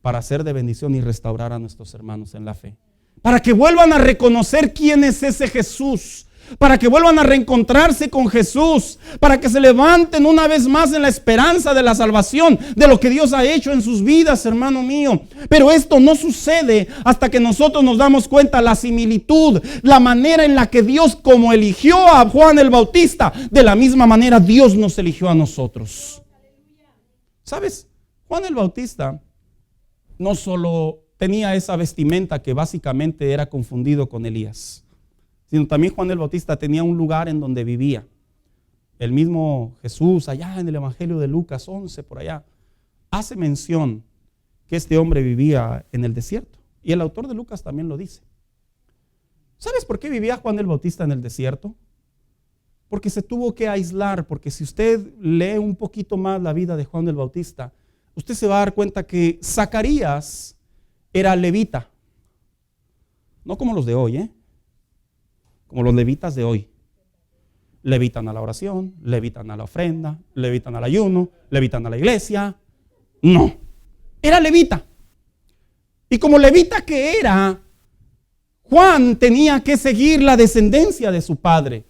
para ser de bendición y restaurar a nuestros hermanos en la fe. Para que vuelvan a reconocer quién es ese Jesús. Para que vuelvan a reencontrarse con Jesús. Para que se levanten una vez más en la esperanza de la salvación, de lo que Dios ha hecho en sus vidas, hermano mío. Pero esto no sucede hasta que nosotros nos damos cuenta la similitud, la manera en la que Dios, como eligió a Juan el Bautista, de la misma manera Dios nos eligió a nosotros. ¿Sabes? Juan el Bautista no solo tenía esa vestimenta que básicamente era confundido con Elías, sino también Juan el Bautista tenía un lugar en donde vivía. El mismo Jesús, allá en el Evangelio de Lucas 11, por allá, hace mención que este hombre vivía en el desierto. Y el autor de Lucas también lo dice. ¿Sabes por qué vivía Juan el Bautista en el desierto? Porque se tuvo que aislar, porque si usted lee un poquito más la vida de Juan el Bautista, usted se va a dar cuenta que Zacarías era levita. No como los de hoy, como los levitas de hoy. le evitan a la oración, le evitan a la ofrenda, le evitan al ayuno, le evitan a la iglesia. No, era levita. Y como levita que era, Juan tenía que seguir la descendencia de su padre.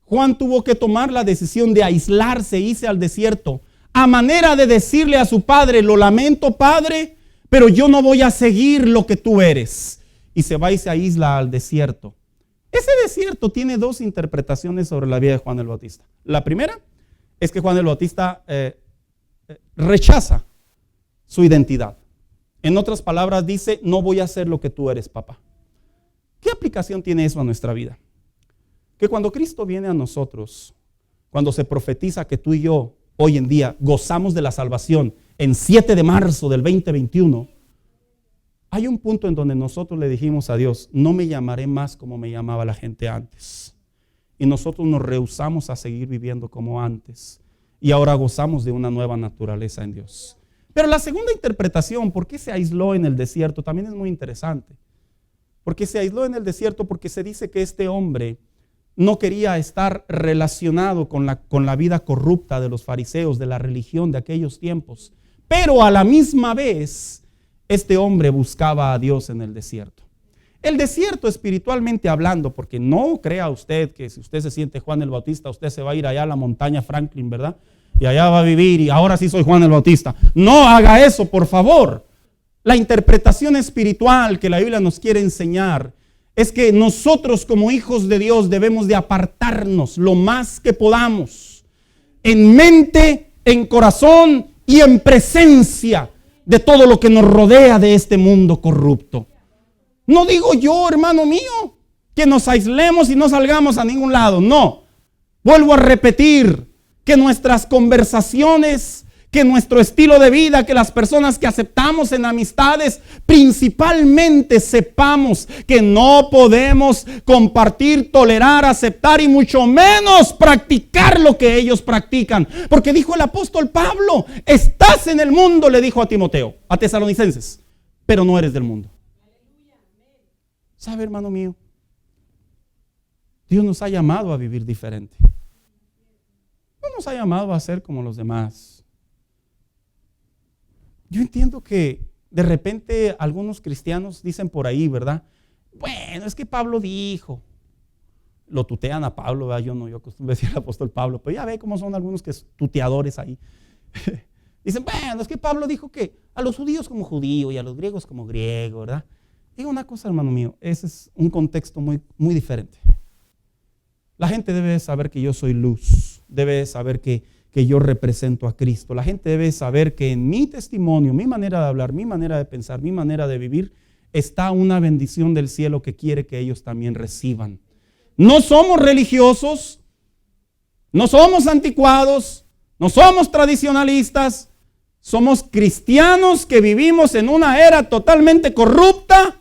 Juan tuvo que tomar la decisión de aislarse, irse al desierto, a manera de decirle a su padre: lo lamento, padre, pero yo no voy a seguir lo que tú eres. Y se va y se aísla al desierto. Ese desierto tiene dos interpretaciones sobre la vida de Juan el Bautista. La primera es que Juan el Bautista rechaza su identidad. En otras palabras dice: no voy a hacer lo que tú eres, papá. ¿Qué aplicación tiene eso a nuestra vida? Que cuando Cristo viene a nosotros, cuando se profetiza que tú y yo hoy en día gozamos de la salvación en 7 de marzo del 2021, hay un punto en donde nosotros le dijimos a Dios: no me llamaré más como me llamaba la gente antes. Y nosotros nos rehusamos a seguir viviendo como antes. Y ahora gozamos de una nueva naturaleza en Dios. Pero la segunda interpretación, ¿por qué se aisló en el desierto?, también es muy interesante. Porque se aisló en el desierto porque se dice que este hombre no quería estar relacionado con la vida corrupta de los fariseos, de la religión de aquellos tiempos. Pero a la misma vez, este hombre buscaba a Dios en el desierto. El desierto, espiritualmente hablando, porque no crea usted que si usted se siente Juan el Bautista, usted se va a ir allá a la montaña Franklin, ¿verdad? Y allá va a vivir y ahora sí soy Juan el Bautista. No haga eso, por favor. La interpretación espiritual que la Biblia nos quiere enseñar es que nosotros como hijos de Dios debemos de apartarnos lo más que podamos, en mente, en corazón y en presencia de todo lo que nos rodea de este mundo corrupto. No digo yo, hermano mío, que nos aislemos y no salgamos a ningún lado. No, vuelvo a repetir que nuestras conversaciones, que nuestro estilo de vida, que las personas que aceptamos en amistades, principalmente sepamos que no podemos compartir, tolerar, aceptar y mucho menos practicar lo que ellos practican. Porque dijo el apóstol Pablo: estás en el mundo, le dijo a Timoteo, a Tesalonicenses, pero no eres del mundo. ¿Sabe, hermano mío? Dios nos ha llamado a vivir diferente. No nos ha llamado a ser como los demás. Yo entiendo que de repente algunos cristianos dicen por ahí, ¿verdad? Bueno, es que Pablo dijo. Lo tutean a Pablo, ¿verdad? Yo acostumbro decir al apóstol Pablo, pero ya ve cómo son algunos que es tuteadores ahí. Dicen, bueno, es que Pablo dijo que a los judíos como judío y a los griegos como griego, ¿verdad? Digo una cosa, hermano mío, ese es un contexto muy, muy diferente. La gente debe saber que yo soy luz, debe saber que yo represento a Cristo. La gente debe saber que en mi testimonio, mi manera de hablar, mi manera de pensar, mi manera de vivir, está una bendición del cielo que quiere que ellos también reciban. No somos religiosos, no somos anticuados, no somos tradicionalistas, somos cristianos que vivimos en una era totalmente corrupta,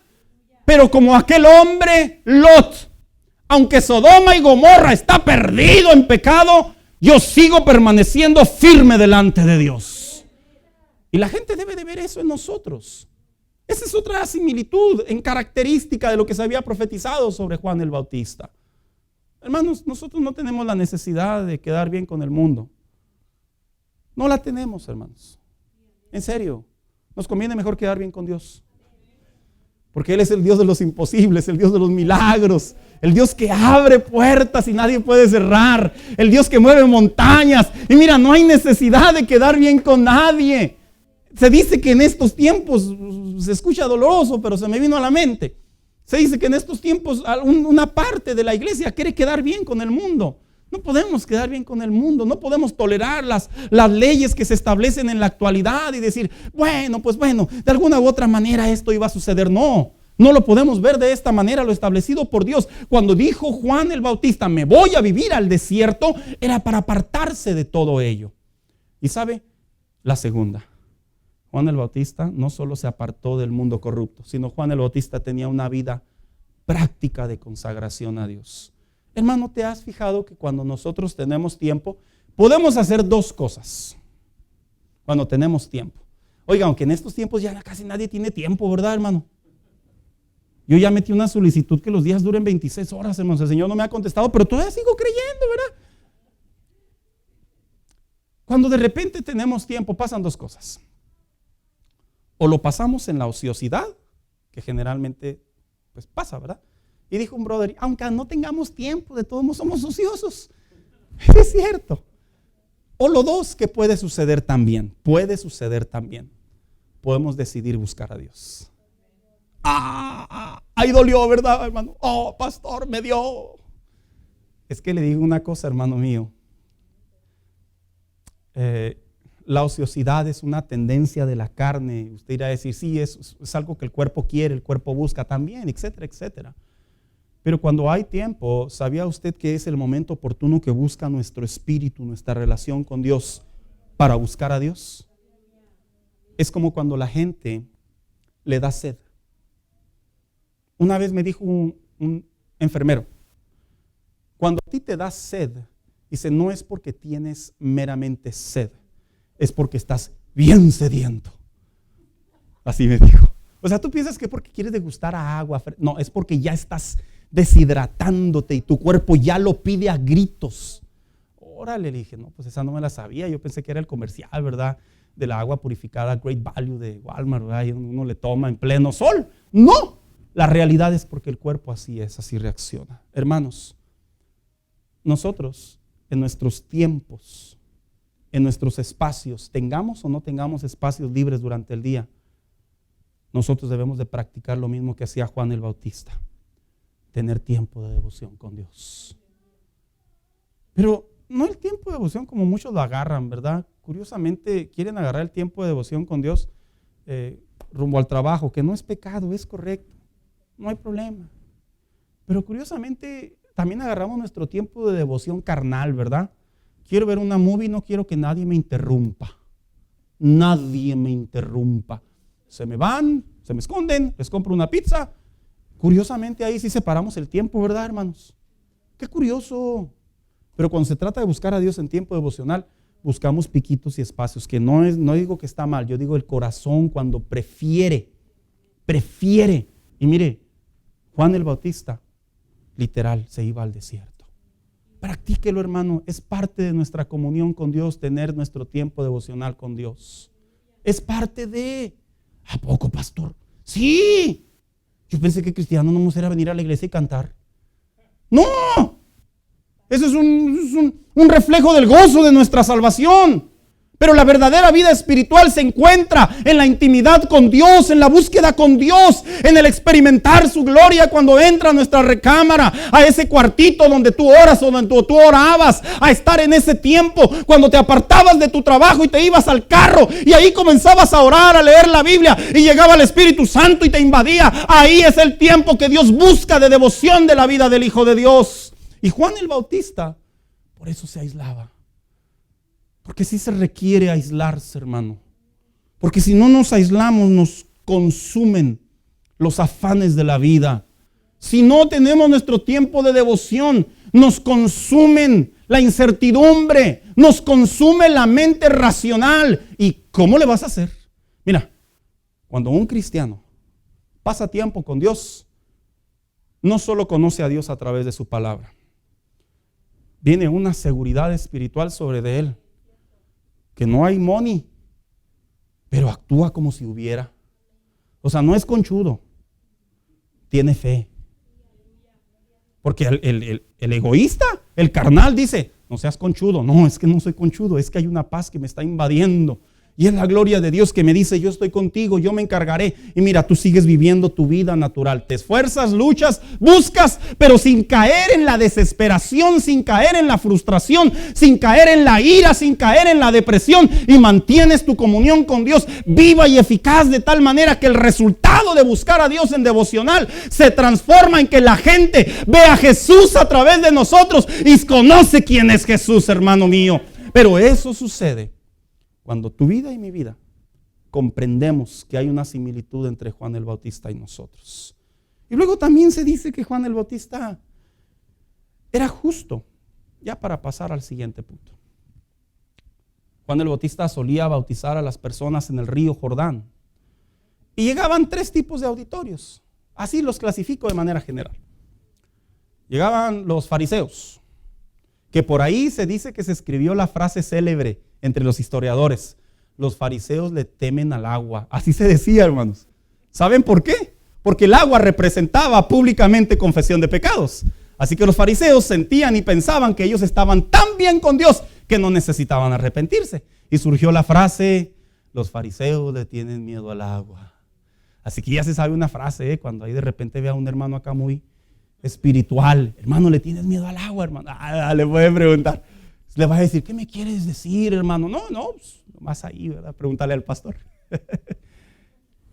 pero como aquel hombre Lot, aunque Sodoma y Gomorra está perdido en pecado, yo sigo permaneciendo firme delante de Dios. Y la gente debe de ver eso en nosotros. Esa es otra similitud en característica de lo que se había profetizado sobre Juan el Bautista. Hermanos, nosotros no tenemos la necesidad de quedar bien con el mundo. No la tenemos, hermanos. En serio, nos conviene mejor quedar bien con Dios. Porque Él es el Dios de los imposibles, el Dios de los milagros, el Dios que abre puertas y nadie puede cerrar, el Dios que mueve montañas. Y mira, no hay necesidad de quedar bien con nadie. Se dice que en estos tiempos, se escucha doloroso, pero se me vino a la mente. Se dice que en estos tiempos una parte de la iglesia quiere quedar bien con el mundo. No podemos quedar bien con el mundo, no podemos tolerar las leyes que se establecen en la actualidad y decir, bueno, de alguna u otra manera esto iba a suceder. No lo podemos ver de esta manera, lo establecido por Dios. Cuando dijo Juan el Bautista, me voy a vivir al desierto, era para apartarse de todo ello. Y sabe, la segunda, Juan el Bautista no solo se apartó del mundo corrupto, sino Juan el Bautista tenía una vida práctica de consagración a Dios. Hermano, ¿te has fijado que cuando nosotros tenemos tiempo, podemos hacer dos cosas? Cuando tenemos tiempo. Oiga, aunque en estos tiempos ya casi nadie tiene tiempo, ¿verdad, hermano? Yo ya metí una solicitud que los días duren 26 horas, hermano. El Señor no me ha contestado, pero todavía sigo creyendo, ¿verdad? Cuando de repente tenemos tiempo, pasan dos cosas. O lo pasamos en la ociosidad, que generalmente pues pasa, ¿verdad? Y dijo un brother, aunque no tengamos tiempo, de todos modos somos ociosos. Es cierto. O lo dos, que puede suceder también. Podemos decidir buscar a Dios. Ahí dolió, ¿verdad, hermano? Oh, pastor, me dio. Es que le digo una cosa, hermano mío. La ociosidad es una tendencia de la carne. Usted irá a decir, sí, es algo que el cuerpo quiere, el cuerpo busca también, etcétera, etcétera. Pero cuando hay tiempo, ¿sabía usted que es el momento oportuno que busca nuestro espíritu, nuestra relación con Dios para buscar a Dios? Es como cuando la gente le da sed. Una vez me dijo un enfermero, cuando a ti te da sed, dice, no es porque tienes meramente sed, es porque estás bien sediento. Así me dijo. O sea, tú piensas que porque quieres degustar a agua, no, es porque ya estás deshidratándote y tu cuerpo ya lo pide a gritos. Órale, le dije, no, pues esa no me la sabía. Yo pensé que era el comercial, ¿verdad? De la agua purificada Great Value de Walmart, ¿verdad? Y uno le toma en pleno sol. No, la realidad es porque el cuerpo así es, así reacciona. Hermanos, nosotros en nuestros tiempos, en nuestros espacios, tengamos o no tengamos espacios libres durante el día, nosotros debemos de practicar lo mismo que hacía Juan el Bautista. Tener tiempo de devoción con Dios. Pero no el tiempo de devoción como muchos lo agarran, ¿verdad? Curiosamente quieren agarrar el tiempo de devoción con Dios rumbo al trabajo, que no es pecado, es correcto, no hay problema. Pero curiosamente también agarramos nuestro tiempo de devoción carnal, ¿verdad? Quiero ver una movie, no quiero que nadie me interrumpa. Nadie me interrumpa. Se me van, se me esconden, les compro una pizza. Curiosamente ahí sí separamos el tiempo, ¿verdad, hermanos? Qué curioso. Pero cuando se trata de buscar a Dios en tiempo devocional, buscamos piquitos y espacios, que no digo que está mal, yo digo el corazón cuando prefiere. Y mire, Juan el Bautista, literal, se iba al desierto. Practíquelo, hermano, es parte de nuestra comunión con Dios, tener nuestro tiempo devocional con Dios. Es parte de... ¿A poco, pastor? Sí. Yo pensé que cristiano no era venir a la iglesia y cantar. No. Eso es un reflejo del gozo de nuestra salvación. Pero la verdadera vida espiritual se encuentra en la intimidad con Dios, en la búsqueda con Dios, en el experimentar su gloria cuando entra a nuestra recámara, a ese cuartito donde tú oras o donde tú orabas, a estar en ese tiempo cuando te apartabas de tu trabajo y te ibas al carro y ahí comenzabas a orar, a leer la Biblia y llegaba el Espíritu Santo y te invadía. Ahí es el tiempo que Dios busca de devoción de la vida del Hijo de Dios. Y Juan el Bautista, por eso se aislaba. Porque sí se requiere aislarse, hermano. Porque si no nos aislamos, nos consumen los afanes de la vida. Si no tenemos nuestro tiempo de devoción, nos consumen la incertidumbre, nos consume la mente racional. ¿Y cómo le vas a hacer? Mira, cuando un cristiano pasa tiempo con Dios, no solo conoce a Dios a través de su palabra, viene una seguridad espiritual sobre de él. Que no hay money, pero actúa como si hubiera. O sea, no es conchudo, tiene fe. Porque el egoísta, el carnal dice, no seas conchudo. No, es que no soy conchudo, es que hay una paz que me está invadiendo. Y es la gloria de Dios que me dice, yo estoy contigo, yo me encargaré. Y mira, tú sigues viviendo tu vida natural. Te esfuerzas, luchas, buscas, pero sin caer en la desesperación, sin caer en la frustración, sin caer en la ira, sin caer en la depresión. Y mantienes tu comunión con Dios viva y eficaz de tal manera que el resultado de buscar a Dios en devocional se transforma en que la gente ve a Jesús a través de nosotros y conoce quién es Jesús, hermano mío. Pero eso sucede cuando tu vida y mi vida comprendemos que hay una similitud entre Juan el Bautista y nosotros. Y luego también se dice que Juan el Bautista era justo. Ya para pasar al siguiente punto. Juan el Bautista solía bautizar a las personas en el río Jordán. Y llegaban 3 tipos de auditorios. Así los clasifico de manera general. Llegaban los fariseos, que por ahí se dice que se escribió la frase célebre, entre los historiadores. Los fariseos le temen al agua. Así se decía, hermanos. ¿Saben por qué? Porque el agua representaba públicamente confesión de pecados. Así que los fariseos sentían y pensaban que ellos estaban tan bien con Dios que no necesitaban arrepentirse. Y surgió la frase, los fariseos le tienen miedo al agua. Así que ya se sabe una frase, cuando ahí de repente ve a un hermano acá muy espiritual. Hermano, ¿le tienes miedo al agua, hermano? Le puede preguntar. Le va a decir, ¿qué me quieres decir, hermano? No, pues, nomás ahí, ¿verdad? Pregúntale al pastor.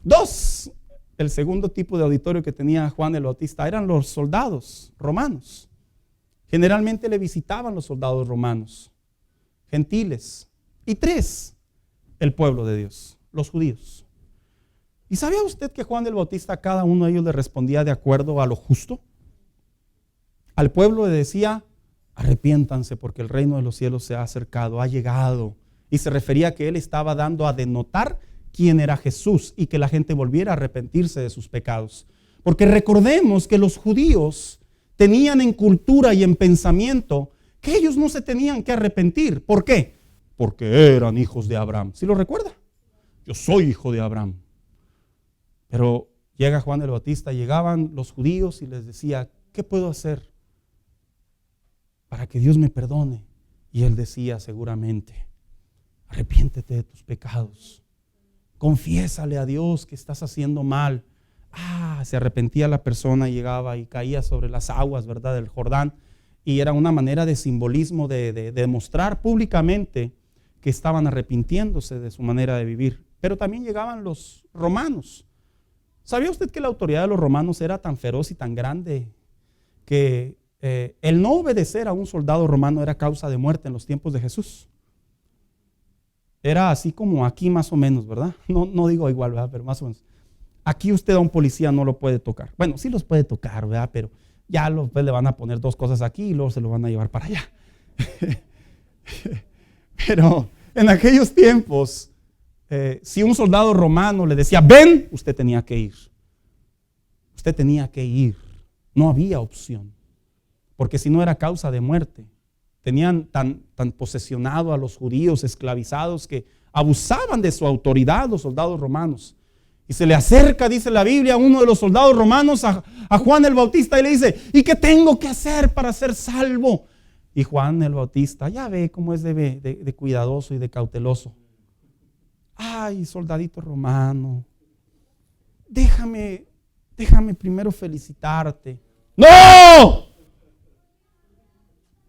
2. El segundo tipo de auditorio que tenía Juan el Bautista eran los soldados romanos. Generalmente le visitaban los soldados romanos, gentiles. Y 3, el pueblo de Dios, los judíos. ¿Y sabía usted que Juan el Bautista a cada uno de ellos le respondía de acuerdo a lo justo? Al pueblo le decía, arrepiéntanse porque el reino de los cielos se ha acercado, ha llegado. Y se refería a que él estaba dando a denotar quién era Jesús y que la gente volviera a arrepentirse de sus pecados. Porque recordemos que los judíos tenían en cultura y en pensamiento que ellos no se tenían que arrepentir. ¿Por qué? Porque eran hijos de Abraham. ¿Sí lo recuerda? Yo soy hijo de Abraham. Pero llega Juan el Bautista, llegaban los judíos y les decía, ¿qué puedo hacer para que Dios me perdone? Y él decía seguramente, arrepiéntete de tus pecados. Confiésale a Dios que estás haciendo mal. Se arrepentía la persona, llegaba y caía sobre las aguas, ¿verdad?, del Jordán. Y era una manera de simbolismo de demostrar públicamente que estaban arrepintiéndose de su manera de vivir. Pero también llegaban los romanos. ¿Sabía usted que la autoridad de los romanos era tan feroz y tan grande que el no obedecer a un soldado romano era causa de muerte en los tiempos de Jesús? Era así como aquí más o menos, ¿verdad? No digo igual, ¿verdad? Pero más o menos. Aquí usted a un policía no lo puede tocar. Bueno, sí los puede tocar, ¿verdad? Pero ya pues, le van a poner 2 cosas aquí y luego se lo van a llevar para allá. Pero en aquellos tiempos, si un soldado romano le decía, ven, usted tenía que ir. Usted tenía que ir. No había opción. Porque si no era causa de muerte. Tenían tan posesionado a los judíos esclavizados que abusaban de su autoridad los soldados romanos. Y se le acerca, dice la Biblia, uno de los soldados romanos a Juan el Bautista y le dice, ¿y qué tengo que hacer para ser salvo? Y Juan el Bautista, ya ve cómo es de cuidadoso y de cauteloso. Ay, soldadito romano, déjame primero felicitarte. ¡No!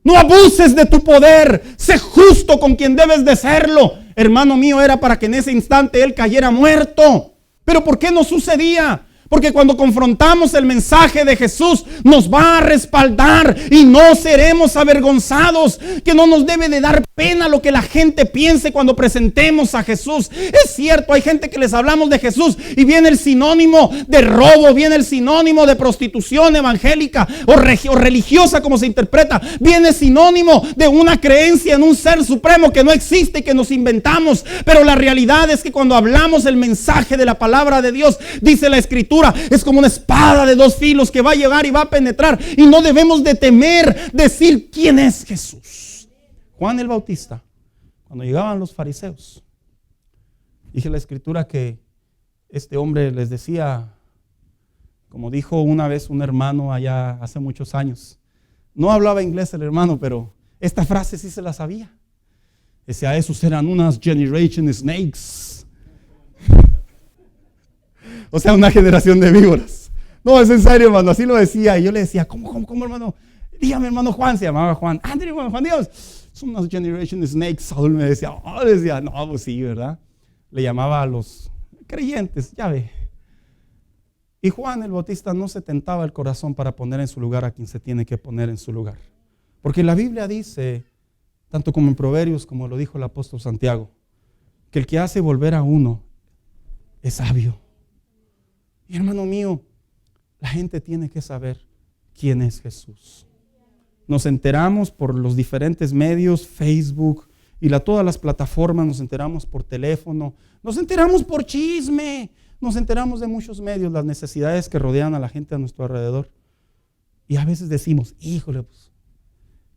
No abuses de tu poder, sé justo con quien debes de serlo. Hermano mío, era para que en ese instante él cayera muerto. ¿Pero por qué no sucedía? Porque cuando confrontamos el mensaje de Jesús nos va a respaldar y no seremos avergonzados, que no nos debe de dar pena lo que la gente piense cuando presentemos a Jesús. Es cierto, hay gente que les hablamos de Jesús y viene el sinónimo de robo, viene el sinónimo de prostitución evangélica o religiosa como se interpreta, viene sinónimo de una creencia en un ser supremo que no existe y que nos inventamos. Pero la realidad es que cuando hablamos el mensaje de la palabra de Dios, dice la Escritura, es como una espada de 2 filos que va a llegar y va a penetrar, y no debemos de temer decir quién es Jesús. Juan el Bautista, cuando llegaban los fariseos, dice la Escritura que este hombre les decía, como dijo una vez un hermano allá hace muchos años, no hablaba inglés el hermano, pero esta frase sí se la sabía. Decía, esos eran unas generation snakes. O sea, una generación de víboras. No, es en serio, hermano, así lo decía. Y yo le decía, ¿cómo, hermano? Dígame, hermano Juan, se llamaba Juan. André, Juan Dios, son unas generation snakes. Saúl me decía, no, pues sí, ¿verdad? Le llamaba a los creyentes, ya ve. Y Juan el Bautista no se tentaba el corazón para poner en su lugar a quien se tiene que poner en su lugar. Porque la Biblia dice, tanto como en Proverbios, como lo dijo el apóstol Santiago, que el que hace volver a uno es sabio. Y hermano mío, la gente tiene que saber quién es Jesús. Nos enteramos por los diferentes medios, Facebook y todas las plataformas, nos enteramos por teléfono, nos enteramos por chisme, nos enteramos de muchos medios, las necesidades que rodean a la gente a nuestro alrededor. Y a veces decimos, híjole, pues,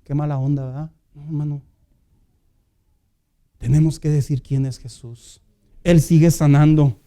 qué mala onda, ¿verdad? No, hermano. tenemos que decir quién es Jesús. Él sigue sanando,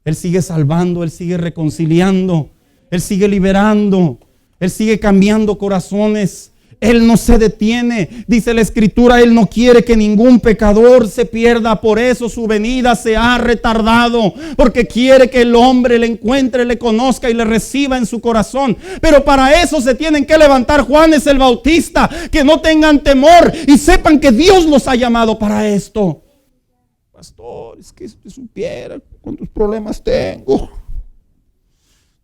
Él sigue salvando, Él sigue reconciliando, Él sigue liberando, Él sigue cambiando corazones. Él no se detiene. Dice la Escritura, Él no quiere que ningún pecador se pierda. Por eso su venida se ha retardado. Porque quiere que el hombre le encuentre, le conozca y le reciba en su corazón. Pero para eso se tienen que levantar Juanes el Bautista. Que no tengan temor y sepan que Dios los ha llamado para esto. Pastor, es que si usted supiera cuántos problemas tengo.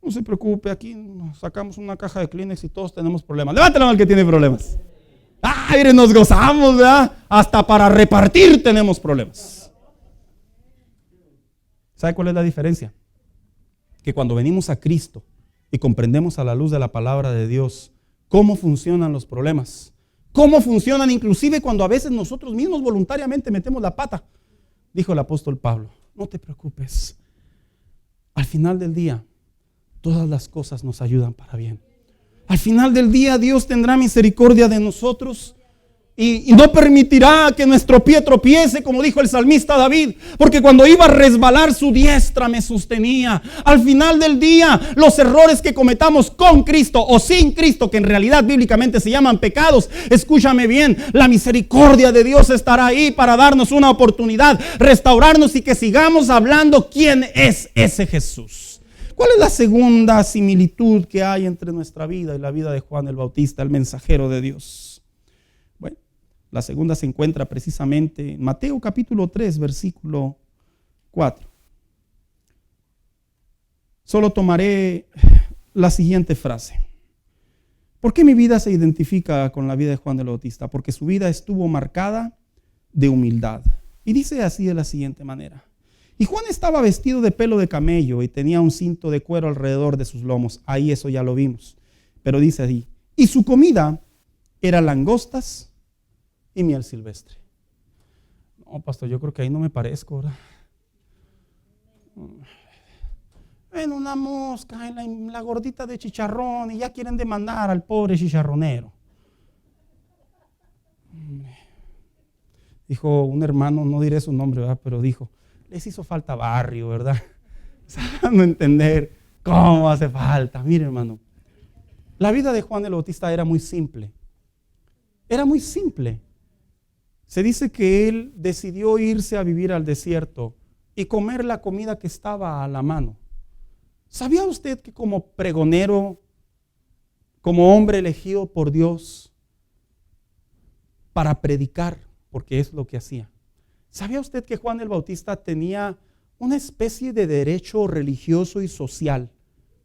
No se preocupe, aquí sacamos una caja de Kleenex y todos tenemos problemas. Levante la mano el que tiene problemas. Miren, nos gozamos, ¿verdad? Hasta para repartir tenemos problemas. ¿Sabe cuál es la diferencia? Que cuando venimos a Cristo y comprendemos a la luz de la palabra de Dios cómo funcionan los problemas, cómo funcionan inclusive cuando a veces nosotros mismos voluntariamente metemos la pata. Dijo el apóstol Pablo, no te preocupes. Al final del día, todas las cosas nos ayudan para bien. Al final del día Dios tendrá misericordia de nosotros y no permitirá que nuestro pie tropiece, como dijo el salmista David, porque cuando iba a resbalar su diestra me sostenía. Al final del día, los errores que cometamos con Cristo o sin Cristo, que en realidad bíblicamente se llaman pecados, escúchame bien, la misericordia de Dios estará ahí para darnos una oportunidad, restaurarnos y que sigamos hablando quién es ese Jesús. ¿Cuál es la segunda similitud que hay entre nuestra vida y la vida de Juan el Bautista, el mensajero de Dios? Bueno, la segunda se encuentra precisamente en Mateo capítulo 3, versículo 4. Solo tomaré la siguiente frase. ¿Por qué mi vida se identifica con la vida de Juan el Bautista? Porque su vida estuvo marcada de humildad. Y dice así de la siguiente manera. Y Juan estaba vestido de pelo de camello y tenía un cinto de cuero alrededor de sus lomos. Ahí eso ya lo vimos. Pero dice así. Y su comida era langostas y miel silvestre. No, pastor, yo creo que ahí no me parezco, ¿verdad? En una mosca, en la gordita de chicharrón y ya quieren demandar al pobre chicharronero. Dijo un hermano, no diré su nombre, ¿verdad? Pero dijo, les hizo falta barrio, ¿verdad? Sabiendo entender cómo hace falta. Mire, hermano, la vida de Juan el Bautista era muy simple. Era muy simple. Se dice que él decidió irse a vivir al desierto y comer la comida que estaba a la mano. ¿Sabía usted que como pregonero, como hombre elegido por Dios para predicar, porque es lo que hacía, ¿sabía usted que Juan el Bautista tenía una especie de derecho religioso y social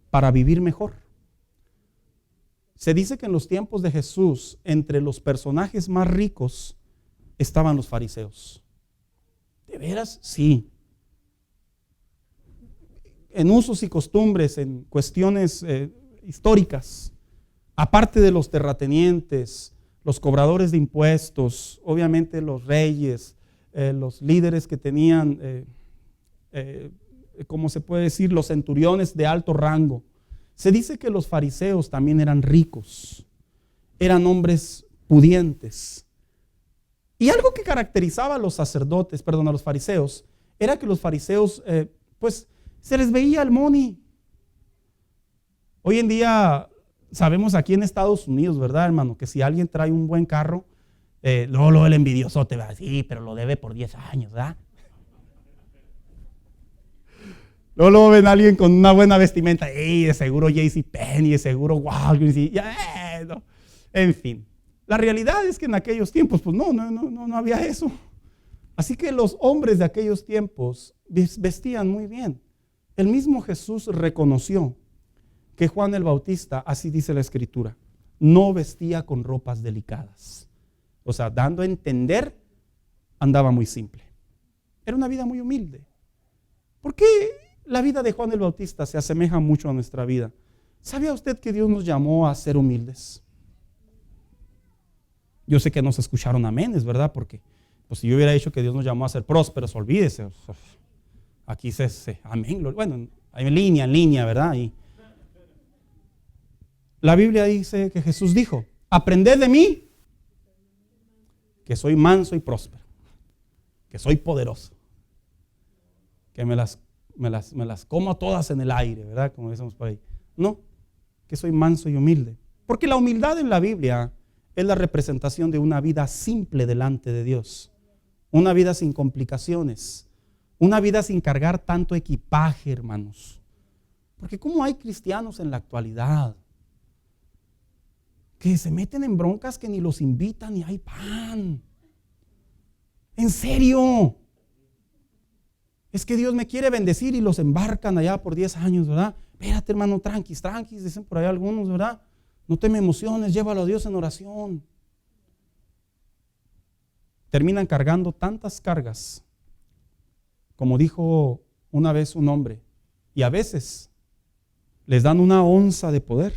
para vivir mejor? Se dice que en los tiempos de Jesús, entre los personajes más ricos estaban los fariseos. ¿De veras? Sí. En usos y costumbres, en cuestiones históricas, aparte de los terratenientes, los cobradores de impuestos, obviamente los reyes, los líderes que tenían, ¿cómo se puede decir? Los centuriones de alto rango. Se dice que los fariseos también eran ricos, eran hombres pudientes. Y algo que caracterizaba a los sacerdotes, a los fariseos, era que los fariseos, pues, se les veía el money. Hoy en día sabemos aquí en Estados Unidos, ¿verdad, hermano? Que si alguien trae un buen carro, luego el envidioso te va a decir, sí, pero lo debe por 10 años, ¿verdad? Luego ven a alguien con una buena vestimenta, de seguro JCPenney, de seguro Walgreens, no. En fin. La realidad es que en aquellos tiempos, pues no había eso. Así que los hombres de aquellos tiempos vestían muy bien. El mismo Jesús reconoció que Juan el Bautista, así dice la Escritura, no vestía con ropas delicadas. O sea, dando a entender, andaba muy simple. Era una vida muy humilde. ¿Por qué la vida de Juan el Bautista se asemeja mucho a nuestra vida? ¿Sabía usted que Dios nos llamó a ser humildes? Yo sé que no se escucharon amenes, ¿verdad? Porque pues, si yo hubiera dicho que Dios nos llamó a ser prósperos, olvídese. Aquí se amén. Bueno, en línea, ¿verdad? Y la Biblia dice que Jesús dijo, aprended de mí, que soy manso y próspero. que soy poderoso, que me las como todas en el aire, ¿verdad? Como decimos por ahí. No, que soy manso y humilde. Porque la humildad en la Biblia es la representación de una vida simple delante de Dios. Una vida sin complicaciones. Una vida sin cargar tanto equipaje, hermanos. Porque ¿cómo hay cristianos en la actualidad que se meten en broncas que ni los invitan y hay pan? ¿En serio? Es que Dios me quiere bendecir y los embarcan allá por 10 años, ¿verdad? Espérate, hermano, tranquis, dicen por ahí algunos, ¿verdad? No te me emociones, llévalo a Dios en oración. Terminan cargando tantas cargas, como dijo una vez un hombre, y a veces les dan una onza de poder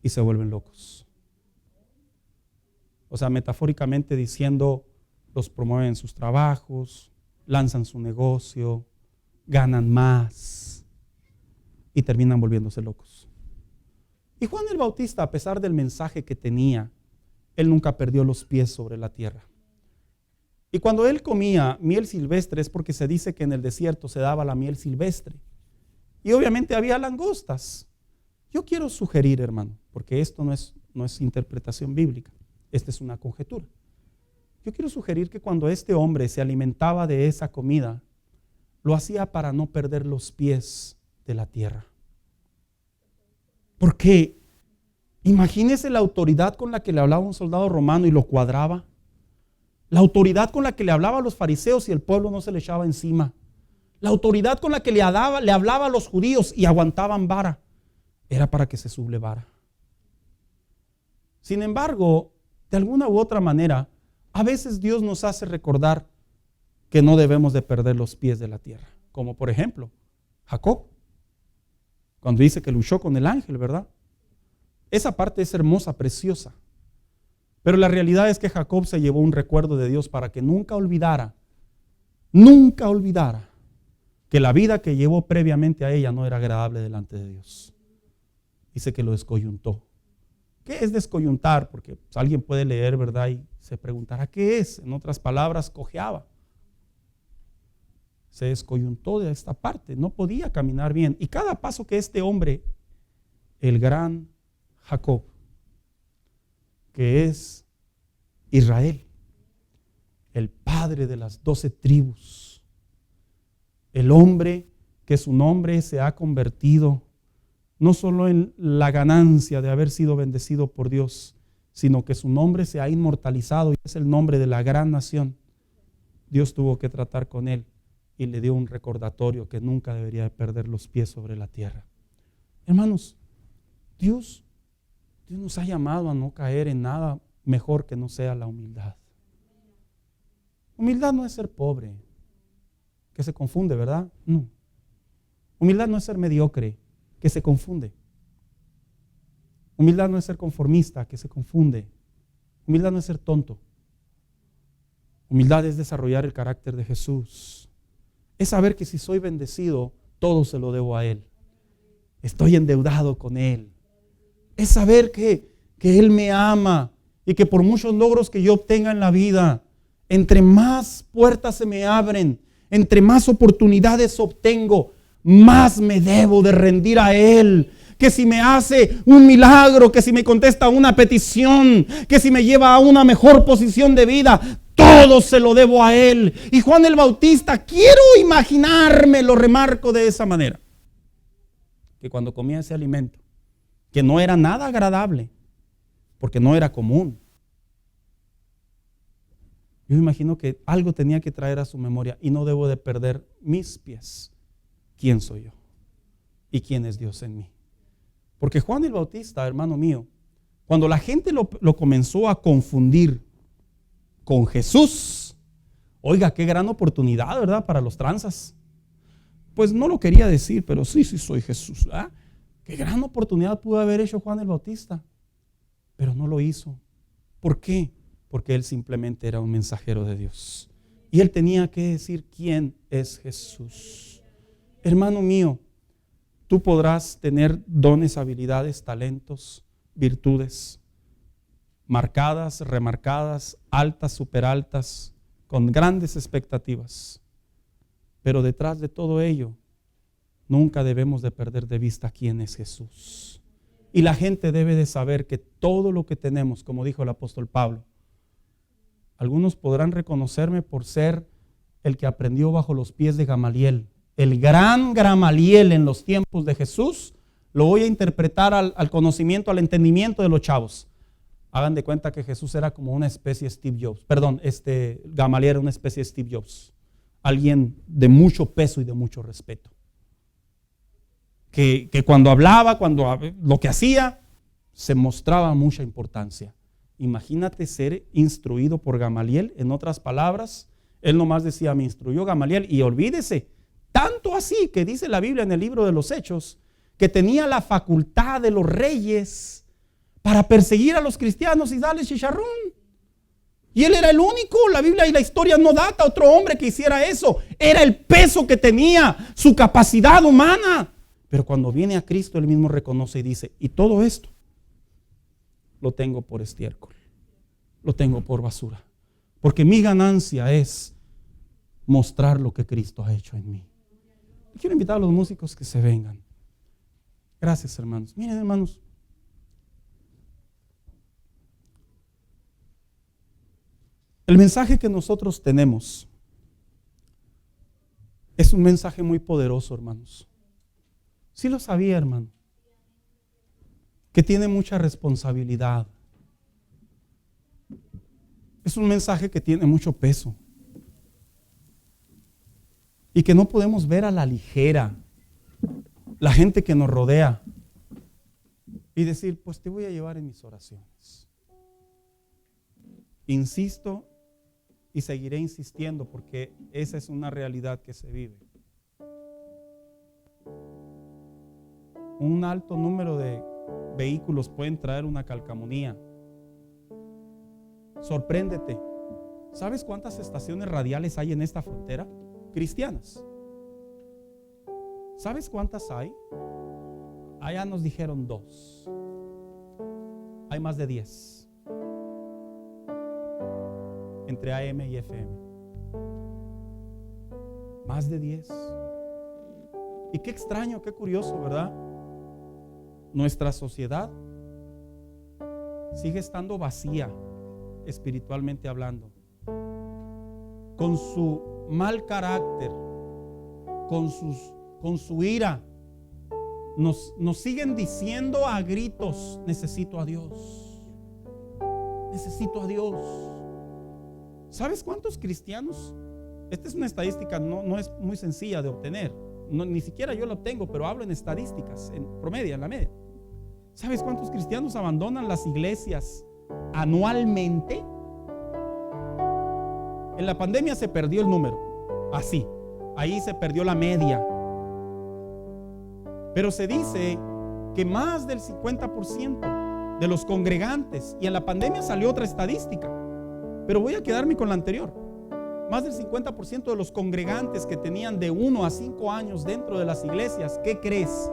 y se vuelven locos. O sea, metafóricamente diciendo, los promueven en sus trabajos, lanzan su negocio, ganan más y terminan volviéndose locos. Y Juan el Bautista, a pesar del mensaje que tenía, él nunca perdió los pies sobre la tierra. Y cuando él comía miel silvestre es porque se dice que en el desierto se daba la miel silvestre. Y obviamente había langostas. Yo quiero sugerir, hermano, porque esto no es interpretación bíblica, esta es una conjetura. Yo quiero sugerir que cuando este hombre se alimentaba de esa comida, lo hacía para no perder los pies de la tierra. Porque imagínese la autoridad con la que le hablaba un soldado romano y lo cuadraba. La autoridad con la que le hablaba a los fariseos y el pueblo no se le echaba encima. La autoridad con la que le hablaba a los judíos y aguantaban vara. Era para que se sublevara. Sin embargo, de alguna u otra manera, a veces Dios nos hace recordar que no debemos de perder los pies de la tierra. Como por ejemplo, Jacob, cuando dice que luchó con el ángel, ¿verdad? Esa parte es hermosa, preciosa. Pero la realidad es que Jacob se llevó un recuerdo de Dios para que nunca olvidara que la vida que llevó previamente a ella no era agradable delante de Dios. Dice que lo descoyuntó. ¿Qué es descoyuntar? Porque alguien puede leer, ¿verdad? Y se preguntará, ¿qué es? En otras palabras, cojeaba. Se descoyuntó de esta parte, no podía caminar bien. Y cada paso que este hombre, el gran Jacob, que es Israel, el padre de las 12 tribus, el hombre que su nombre se ha convertido no solo en la ganancia de haber sido bendecido por Dios, sino que su nombre se ha inmortalizado y es el nombre de la gran nación. Dios tuvo que tratar con él y le dio un recordatorio que nunca debería de perder los pies sobre la tierra. Hermanos, Dios nos ha llamado a no caer en nada mejor que no sea la humildad. Humildad no es ser pobre, que se confunde, ¿verdad? No. Humildad no es ser mediocre, que se confunde. Humildad no es ser conformista, que se confunde. Humildad no es ser tonto. Humildad es desarrollar el carácter de Jesús. Es saber que si soy bendecido, todo se lo debo a Él. Estoy endeudado con Él. Es saber que Él me ama y que por muchos logros que yo obtenga en la vida, entre más puertas se me abren, entre más oportunidades obtengo, más me debo de rendir a Él. Que si me hace un milagro, que si me contesta una petición, que si me lleva a una mejor posición de vida, todo se lo debo a Él. Y Juan el Bautista, quiero imaginarme, lo remarco de esa manera, que cuando comía ese alimento, que no era nada agradable, porque no era común, yo me imagino que algo tenía que traer a su memoria y no debo de perder mis pies. ¿Quién soy yo? ¿Y quién es Dios en mí? Porque Juan el Bautista, hermano mío, cuando la gente lo comenzó a confundir con Jesús, oiga, qué gran oportunidad, ¿verdad? Para los tranzas. Pues no lo quería decir, pero sí soy Jesús, ¿verdad? Qué gran oportunidad pudo haber hecho Juan el Bautista, pero no lo hizo. ¿Por qué? Porque él simplemente era un mensajero de Dios. Y él tenía que decir quién es Jesús. Hermano mío, tú podrás tener dones, habilidades, talentos, virtudes, marcadas, remarcadas, altas, superaltas, con grandes expectativas. Pero detrás de todo ello, nunca debemos de perder de vista quién es Jesús. Y la gente debe de saber que todo lo que tenemos, como dijo el apóstol Pablo, algunos podrán reconocerme por ser el que aprendió bajo los pies de Gamaliel. El gran Gamaliel en los tiempos de Jesús, lo voy a interpretar al conocimiento, al entendimiento de los chavos. Hagan de cuenta que Jesús era como una especie de Steve Jobs. Perdón, Gamaliel era una especie de Steve Jobs. Alguien de mucho peso y de mucho respeto. Que cuando hablaba, lo que hacía, se mostraba mucha importancia. Imagínate ser instruido por Gamaliel. En otras palabras, él nomás decía, me instruyó Gamaliel. Y olvídese, tanto así que dice la Biblia en el libro de los Hechos, que tenía la facultad de los reyes para perseguir a los cristianos y darles chicharrón. Y él era el único. La Biblia y la historia no data a otro hombre que hiciera eso. Era el peso que tenía, su capacidad humana. Pero cuando viene a Cristo, él mismo reconoce y dice, y todo esto lo tengo por estiércol, lo tengo por basura. Porque mi ganancia es mostrar lo que Cristo ha hecho en mí. Quiero invitar a los músicos que se vengan. Gracias, hermanos. Miren, hermanos. El mensaje que nosotros tenemos es un mensaje muy poderoso, hermanos. Sí lo sabía, hermano. Que tiene mucha responsabilidad. Es un mensaje que tiene mucho peso. Y que no podemos ver a la ligera la gente que nos rodea y decir, pues te voy a llevar en mis oraciones. Insisto y seguiré insistiendo porque esa es una realidad que se vive. Un alto número de vehículos pueden traer una calcamonía. Sorpréndete. ¿Sabes cuántas estaciones radiales hay en esta frontera? Cristianas. ¿Sabes cuántas hay? Allá nos dijeron 2. Hay más de 10. Entre AM y FM. Más de 10. Y qué extraño, qué curioso, ¿verdad? Nuestra sociedad sigue estando vacía, espiritualmente hablando. Con su mal carácter, con su ira, nos siguen diciendo a gritos, necesito a Dios. Necesito a Dios. ¿Sabes cuántos cristianos? Esta es una estadística, no es muy sencilla de obtener. Ni siquiera yo lo tengo, pero hablo en estadísticas, en promedio, en la media. ¿Sabes cuántos cristianos abandonan las iglesias anualmente? En la pandemia se perdió el número, así, ahí se perdió la media. Pero se dice que más del 50% de los congregantes, y en la pandemia salió otra estadística, pero voy a quedarme con la anterior. Más del 50% de los congregantes que tenían de 1 a 5 años dentro de las iglesias, ¿qué crees?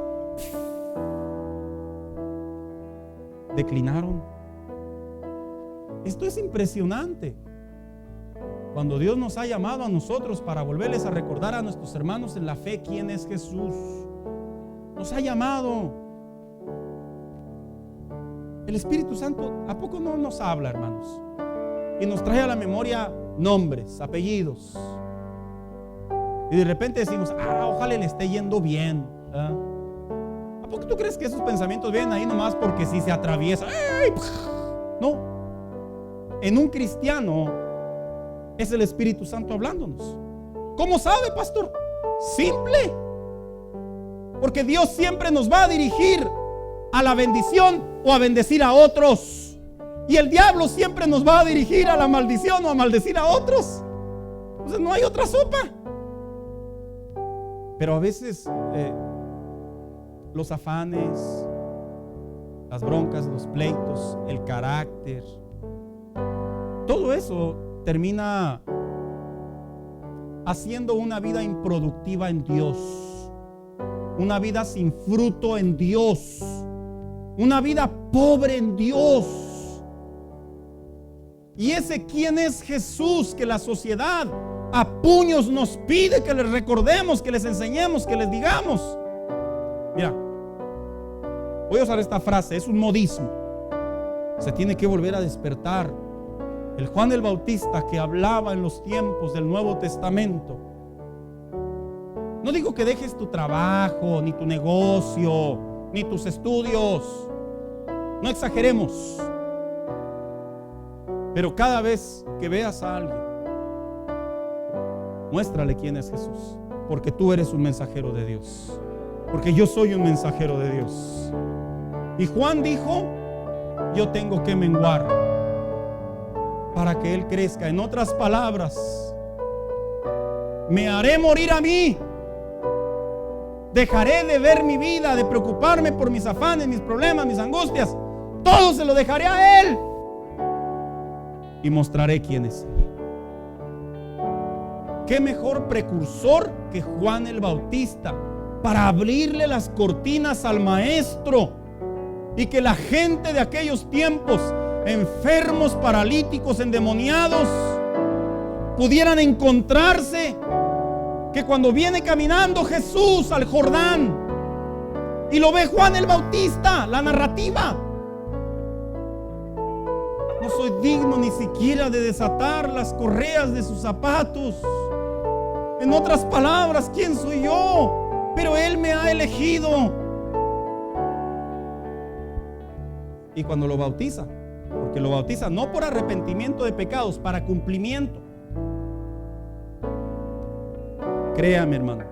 Declinaron. Esto es impresionante. Cuando Dios nos ha llamado a nosotros para volverles a recordar a nuestros hermanos en la fe quién es Jesús, nos ha llamado. El Espíritu Santo, ¿a poco no nos habla, hermanos? Y nos trae a la memoria nombres, apellidos. Y de repente decimos, ojalá le esté yendo bien. ¿A poco tú crees que esos pensamientos vienen ahí nomás porque si se atraviesa? No. En un cristiano es el Espíritu Santo hablándonos. ¿Cómo sabe, pastor? Simple. Porque Dios siempre nos va a dirigir a la bendición o a bendecir a otros. Y el diablo siempre nos va a dirigir a la maldición o a maldecir a otros. Entonces no hay otra sopa. Pero a veces los afanes, las broncas, los pleitos, el carácter, todo eso termina haciendo una vida improductiva en Dios, una vida sin fruto en Dios, una vida pobre en Dios. Y ese quién es Jesús que la sociedad a puños nos pide que les recordemos, que les enseñemos, que les digamos. Mira, voy a usar esta frase, es un modismo. Se tiene que volver a despertar. El Juan el Bautista que hablaba en los tiempos del Nuevo Testamento. No digo que dejes tu trabajo, ni tu negocio, ni tus estudios. No exageremos. Pero cada vez que veas a alguien, muéstrale quién es Jesús. Porque tú eres un mensajero de Dios. Porque yo soy un mensajero de Dios. Y Juan dijo, yo tengo que menguar para que Él crezca. En otras palabras, me haré morir a mí. Dejaré de ver mi vida, de preocuparme por mis afanes, mis problemas, mis angustias. Todo se lo dejaré a Él. Y mostraré quién es Él. ¿Qué mejor precursor que Juan el Bautista para abrirle las cortinas al Maestro y que la gente de aquellos tiempos, enfermos, paralíticos, endemoniados, pudieran encontrarse? Que cuando viene caminando Jesús al Jordán y lo ve Juan el Bautista, la narrativa, no soy digno ni siquiera de desatar las correas de sus zapatos. En otras palabras, ¿quién soy yo? Pero Él me ha elegido. Y cuando lo bautiza, porque lo bautiza no por arrepentimiento de pecados, para cumplimiento. Créame, hermano,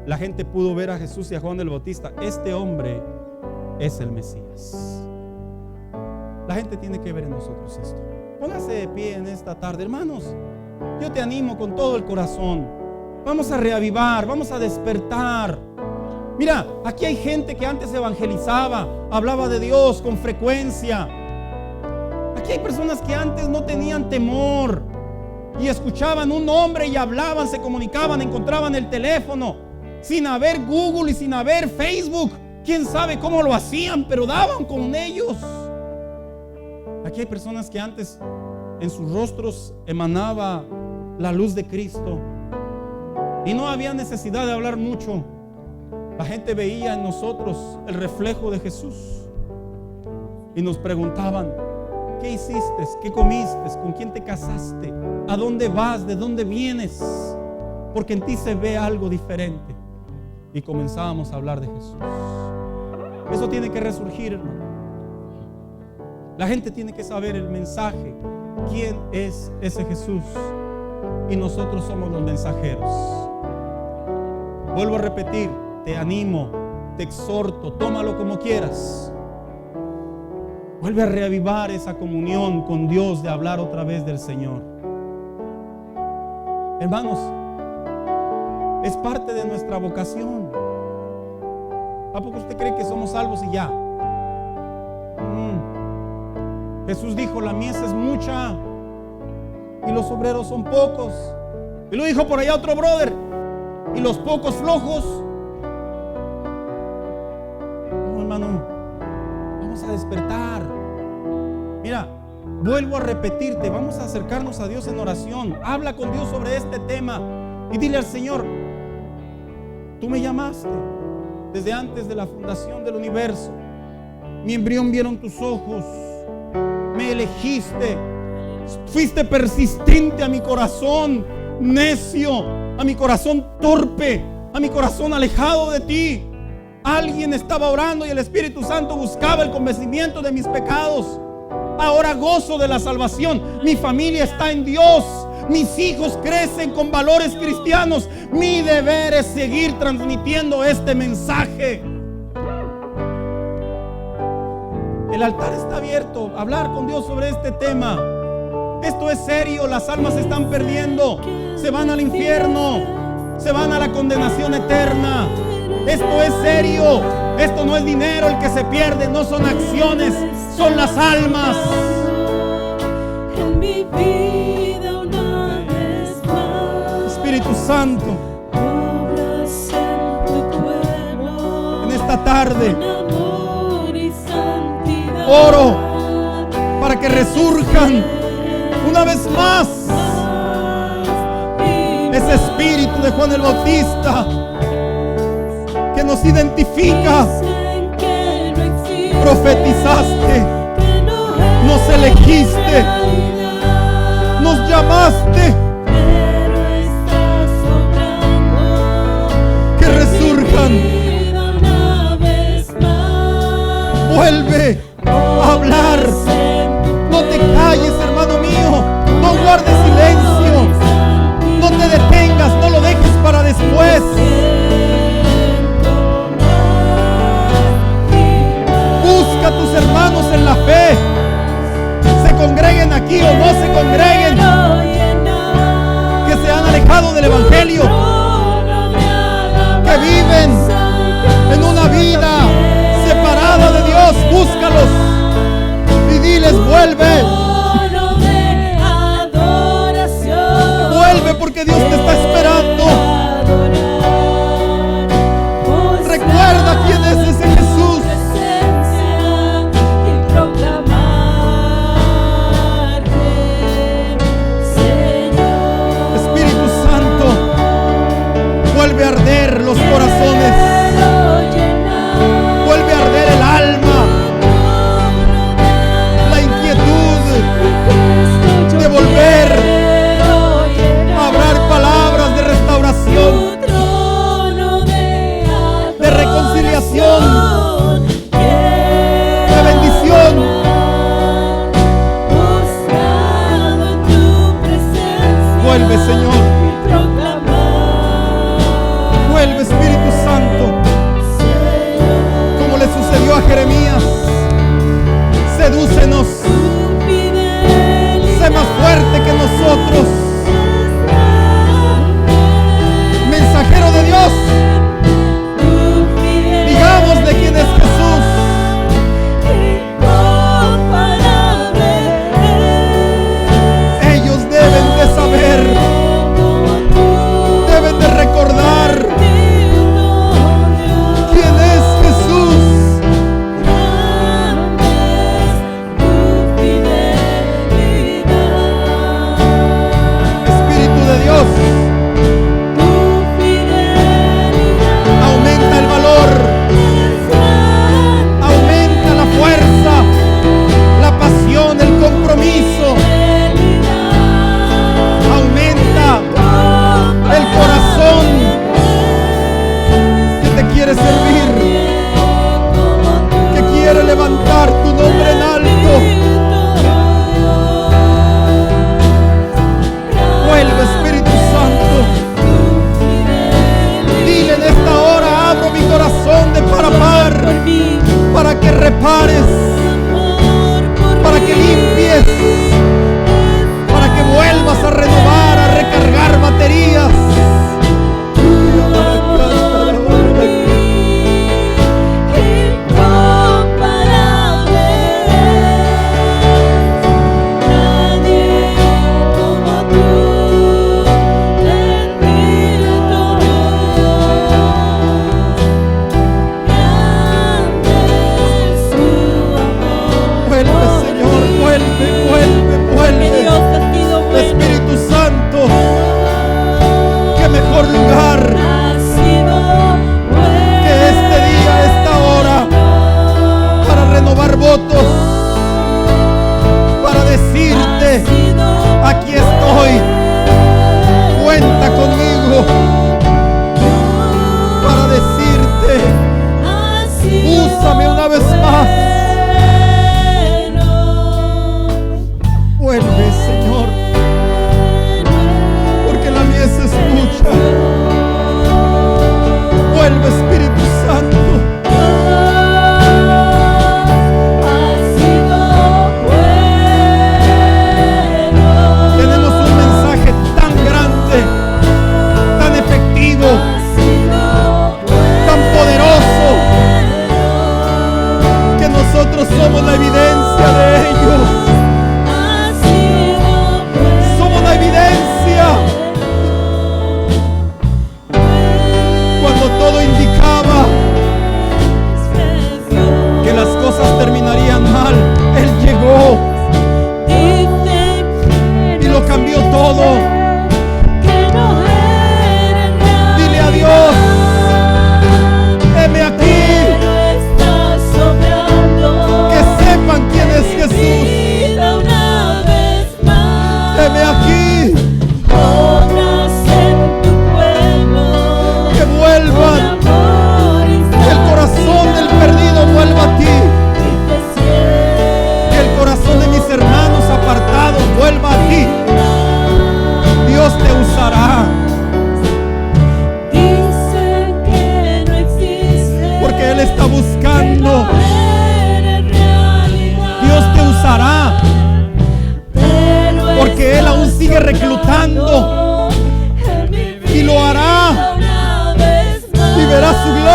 la gente pudo ver a Jesús y a Juan el Bautista. Este hombre es el Mesías. La gente tiene que ver en nosotros esto. Póngase de pie en esta tarde, hermanos. Yo te animo con todo el corazón. Vamos a reavivar, vamos a despertar. Mira, aquí hay gente que antes evangelizaba, hablaba de Dios con frecuencia. Aquí hay personas que antes no tenían temor y escuchaban un nombre y hablaban, se comunicaban, encontraban el teléfono sin haber Google y sin haber Facebook. Quién sabe cómo lo hacían, pero daban con ellos. Aquí hay personas que antes en sus rostros emanaba la luz de Cristo y no había necesidad de hablar mucho. La gente veía en nosotros el reflejo de Jesús y nos preguntaban: ¿qué hiciste? ¿Qué comiste? ¿Con quién te casaste? ¿A dónde vas? ¿De dónde vienes? Porque en ti se ve algo diferente. Y comenzábamos a hablar de Jesús. Eso tiene que resurgir, hermano. La gente tiene que saber el mensaje. ¿Quién es ese Jesús? Y nosotros somos los mensajeros. Vuelvo a repetir, te animo, te exhorto, tómalo como quieras. Vuelve a reavivar esa comunión con Dios de hablar otra vez del Señor. Hermanos, es parte de nuestra vocación. ¿A poco usted cree que somos salvos y ya? Jesús dijo: la mies es mucha y los obreros son pocos. Y lo dijo por allá otro brother: y los pocos flojos. No, hermano, vamos a despertar. Mira, vuelvo a repetirte, vamos a acercarnos a Dios en oración. Habla con Dios sobre este tema y dile al Señor: tú me llamaste desde antes de la fundación del universo. Mi embrión vieron tus ojos. Me elegiste. Fuiste persistente a mi corazón necio, a mi corazón torpe, a mi corazón alejado de ti. Alguien estaba orando y el Espíritu Santo buscaba el convencimiento de mis pecados. Ahora gozo de la salvación. Mi familia está en Dios. Mis hijos crecen con valores cristianos. Mi deber es seguir transmitiendo este mensaje. El altar está abierto. Hablar con Dios sobre este tema. Esto es serio. Las almas se están perdiendo. Se van al infierno. Se van a la condenación eterna. Esto es serio. Esto no es dinero el que se pierde. No son acciones. Son las almas. En mi vida una vez más. Espíritu Santo, Obras en tu pueblo. en esta tarde Con amor y santidad. oro para que resurjan Una vez más, ese espíritu de Juan el Bautista que nos identifica. Profetizaste, nos elegiste, nos llamaste. Que resurjan. Vuelve a hablar. No te calles, hermano mío. No guardes silencio. No te detengas, no lo dejes para después. Busca a tus hermanos en la fe. Se congreguen aquí o no se congreguen. Que se han alejado del evangelio. Que viven en una vida separada de Dios. Búscalos y diles: vuelve. Vuelve porque Dios te está esperando. Recuerda quién es ese Jesús. Espíritu Santo, vuelve a arder los corazones. Vuelve a arder el alma. La inquietud de volver a hablar palabras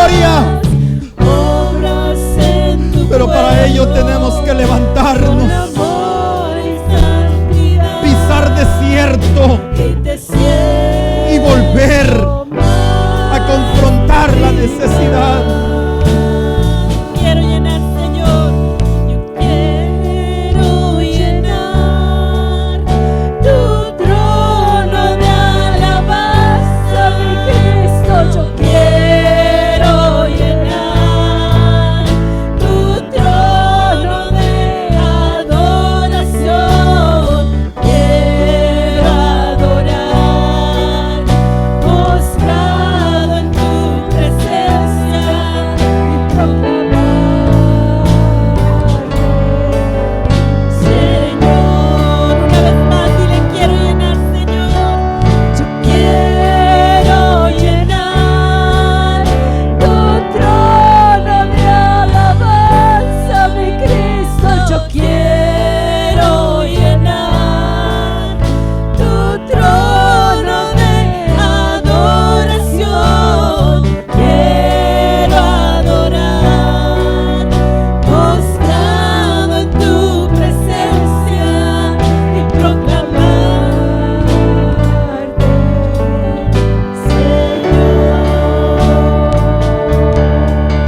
gloria. Obras en tu Pero para ello tenemos que levantarnos, pisar desierto y volver a confrontar la necesidad. Quiero llenar, Señor, yo quiero llenar tu trono de alabanza, mi Cristo. Yo quiero llenar tu trono de adoración. Quiero adorar, postrado en tu presencia y proclamarte, Señor. Una vez más, dile: quiero llenar, Señor. Yo quiero llenar tu trono de alabanza, mi Cristo. Yo quiero llenar tu trono de adoración. Quiero adorar, postrado en tu presencia y proclamarte, Señor.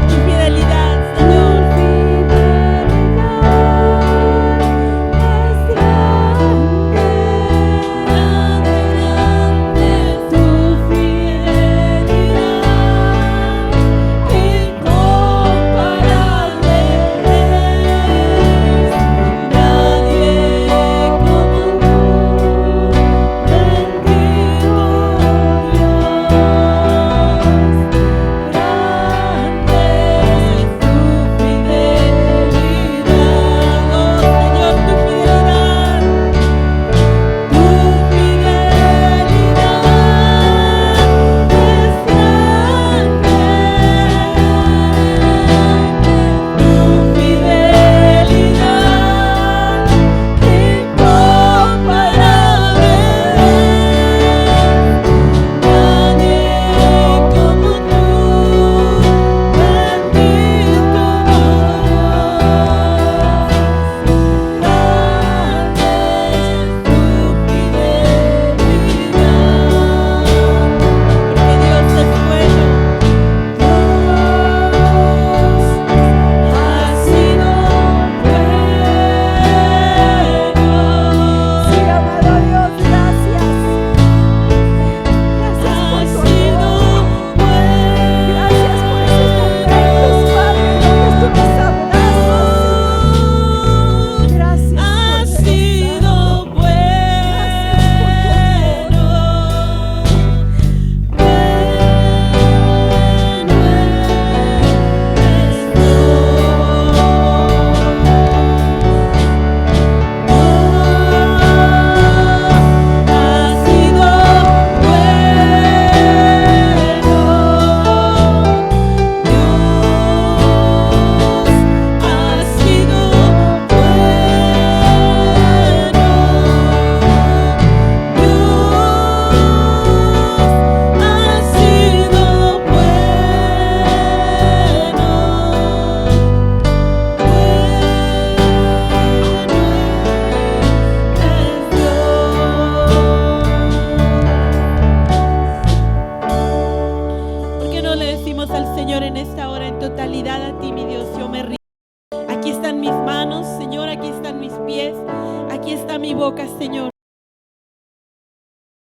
Tu fidelidad, Señor. Tu fidelidad incomparable es. Nadie como tú, bendito Dios. Grande es tu fidelidad, oh Señor, tu fidelidad. Tu fidelidad es grande, tu fidelidad incomparable. Nadie como tú, bendito ¿Por qué no le decimos al Señor en esta hora en totalidad: a ti, mi Dios, yo me rindo? Aquí están mis manos, Señor, aquí están mis pies, aquí está mi boca, Señor.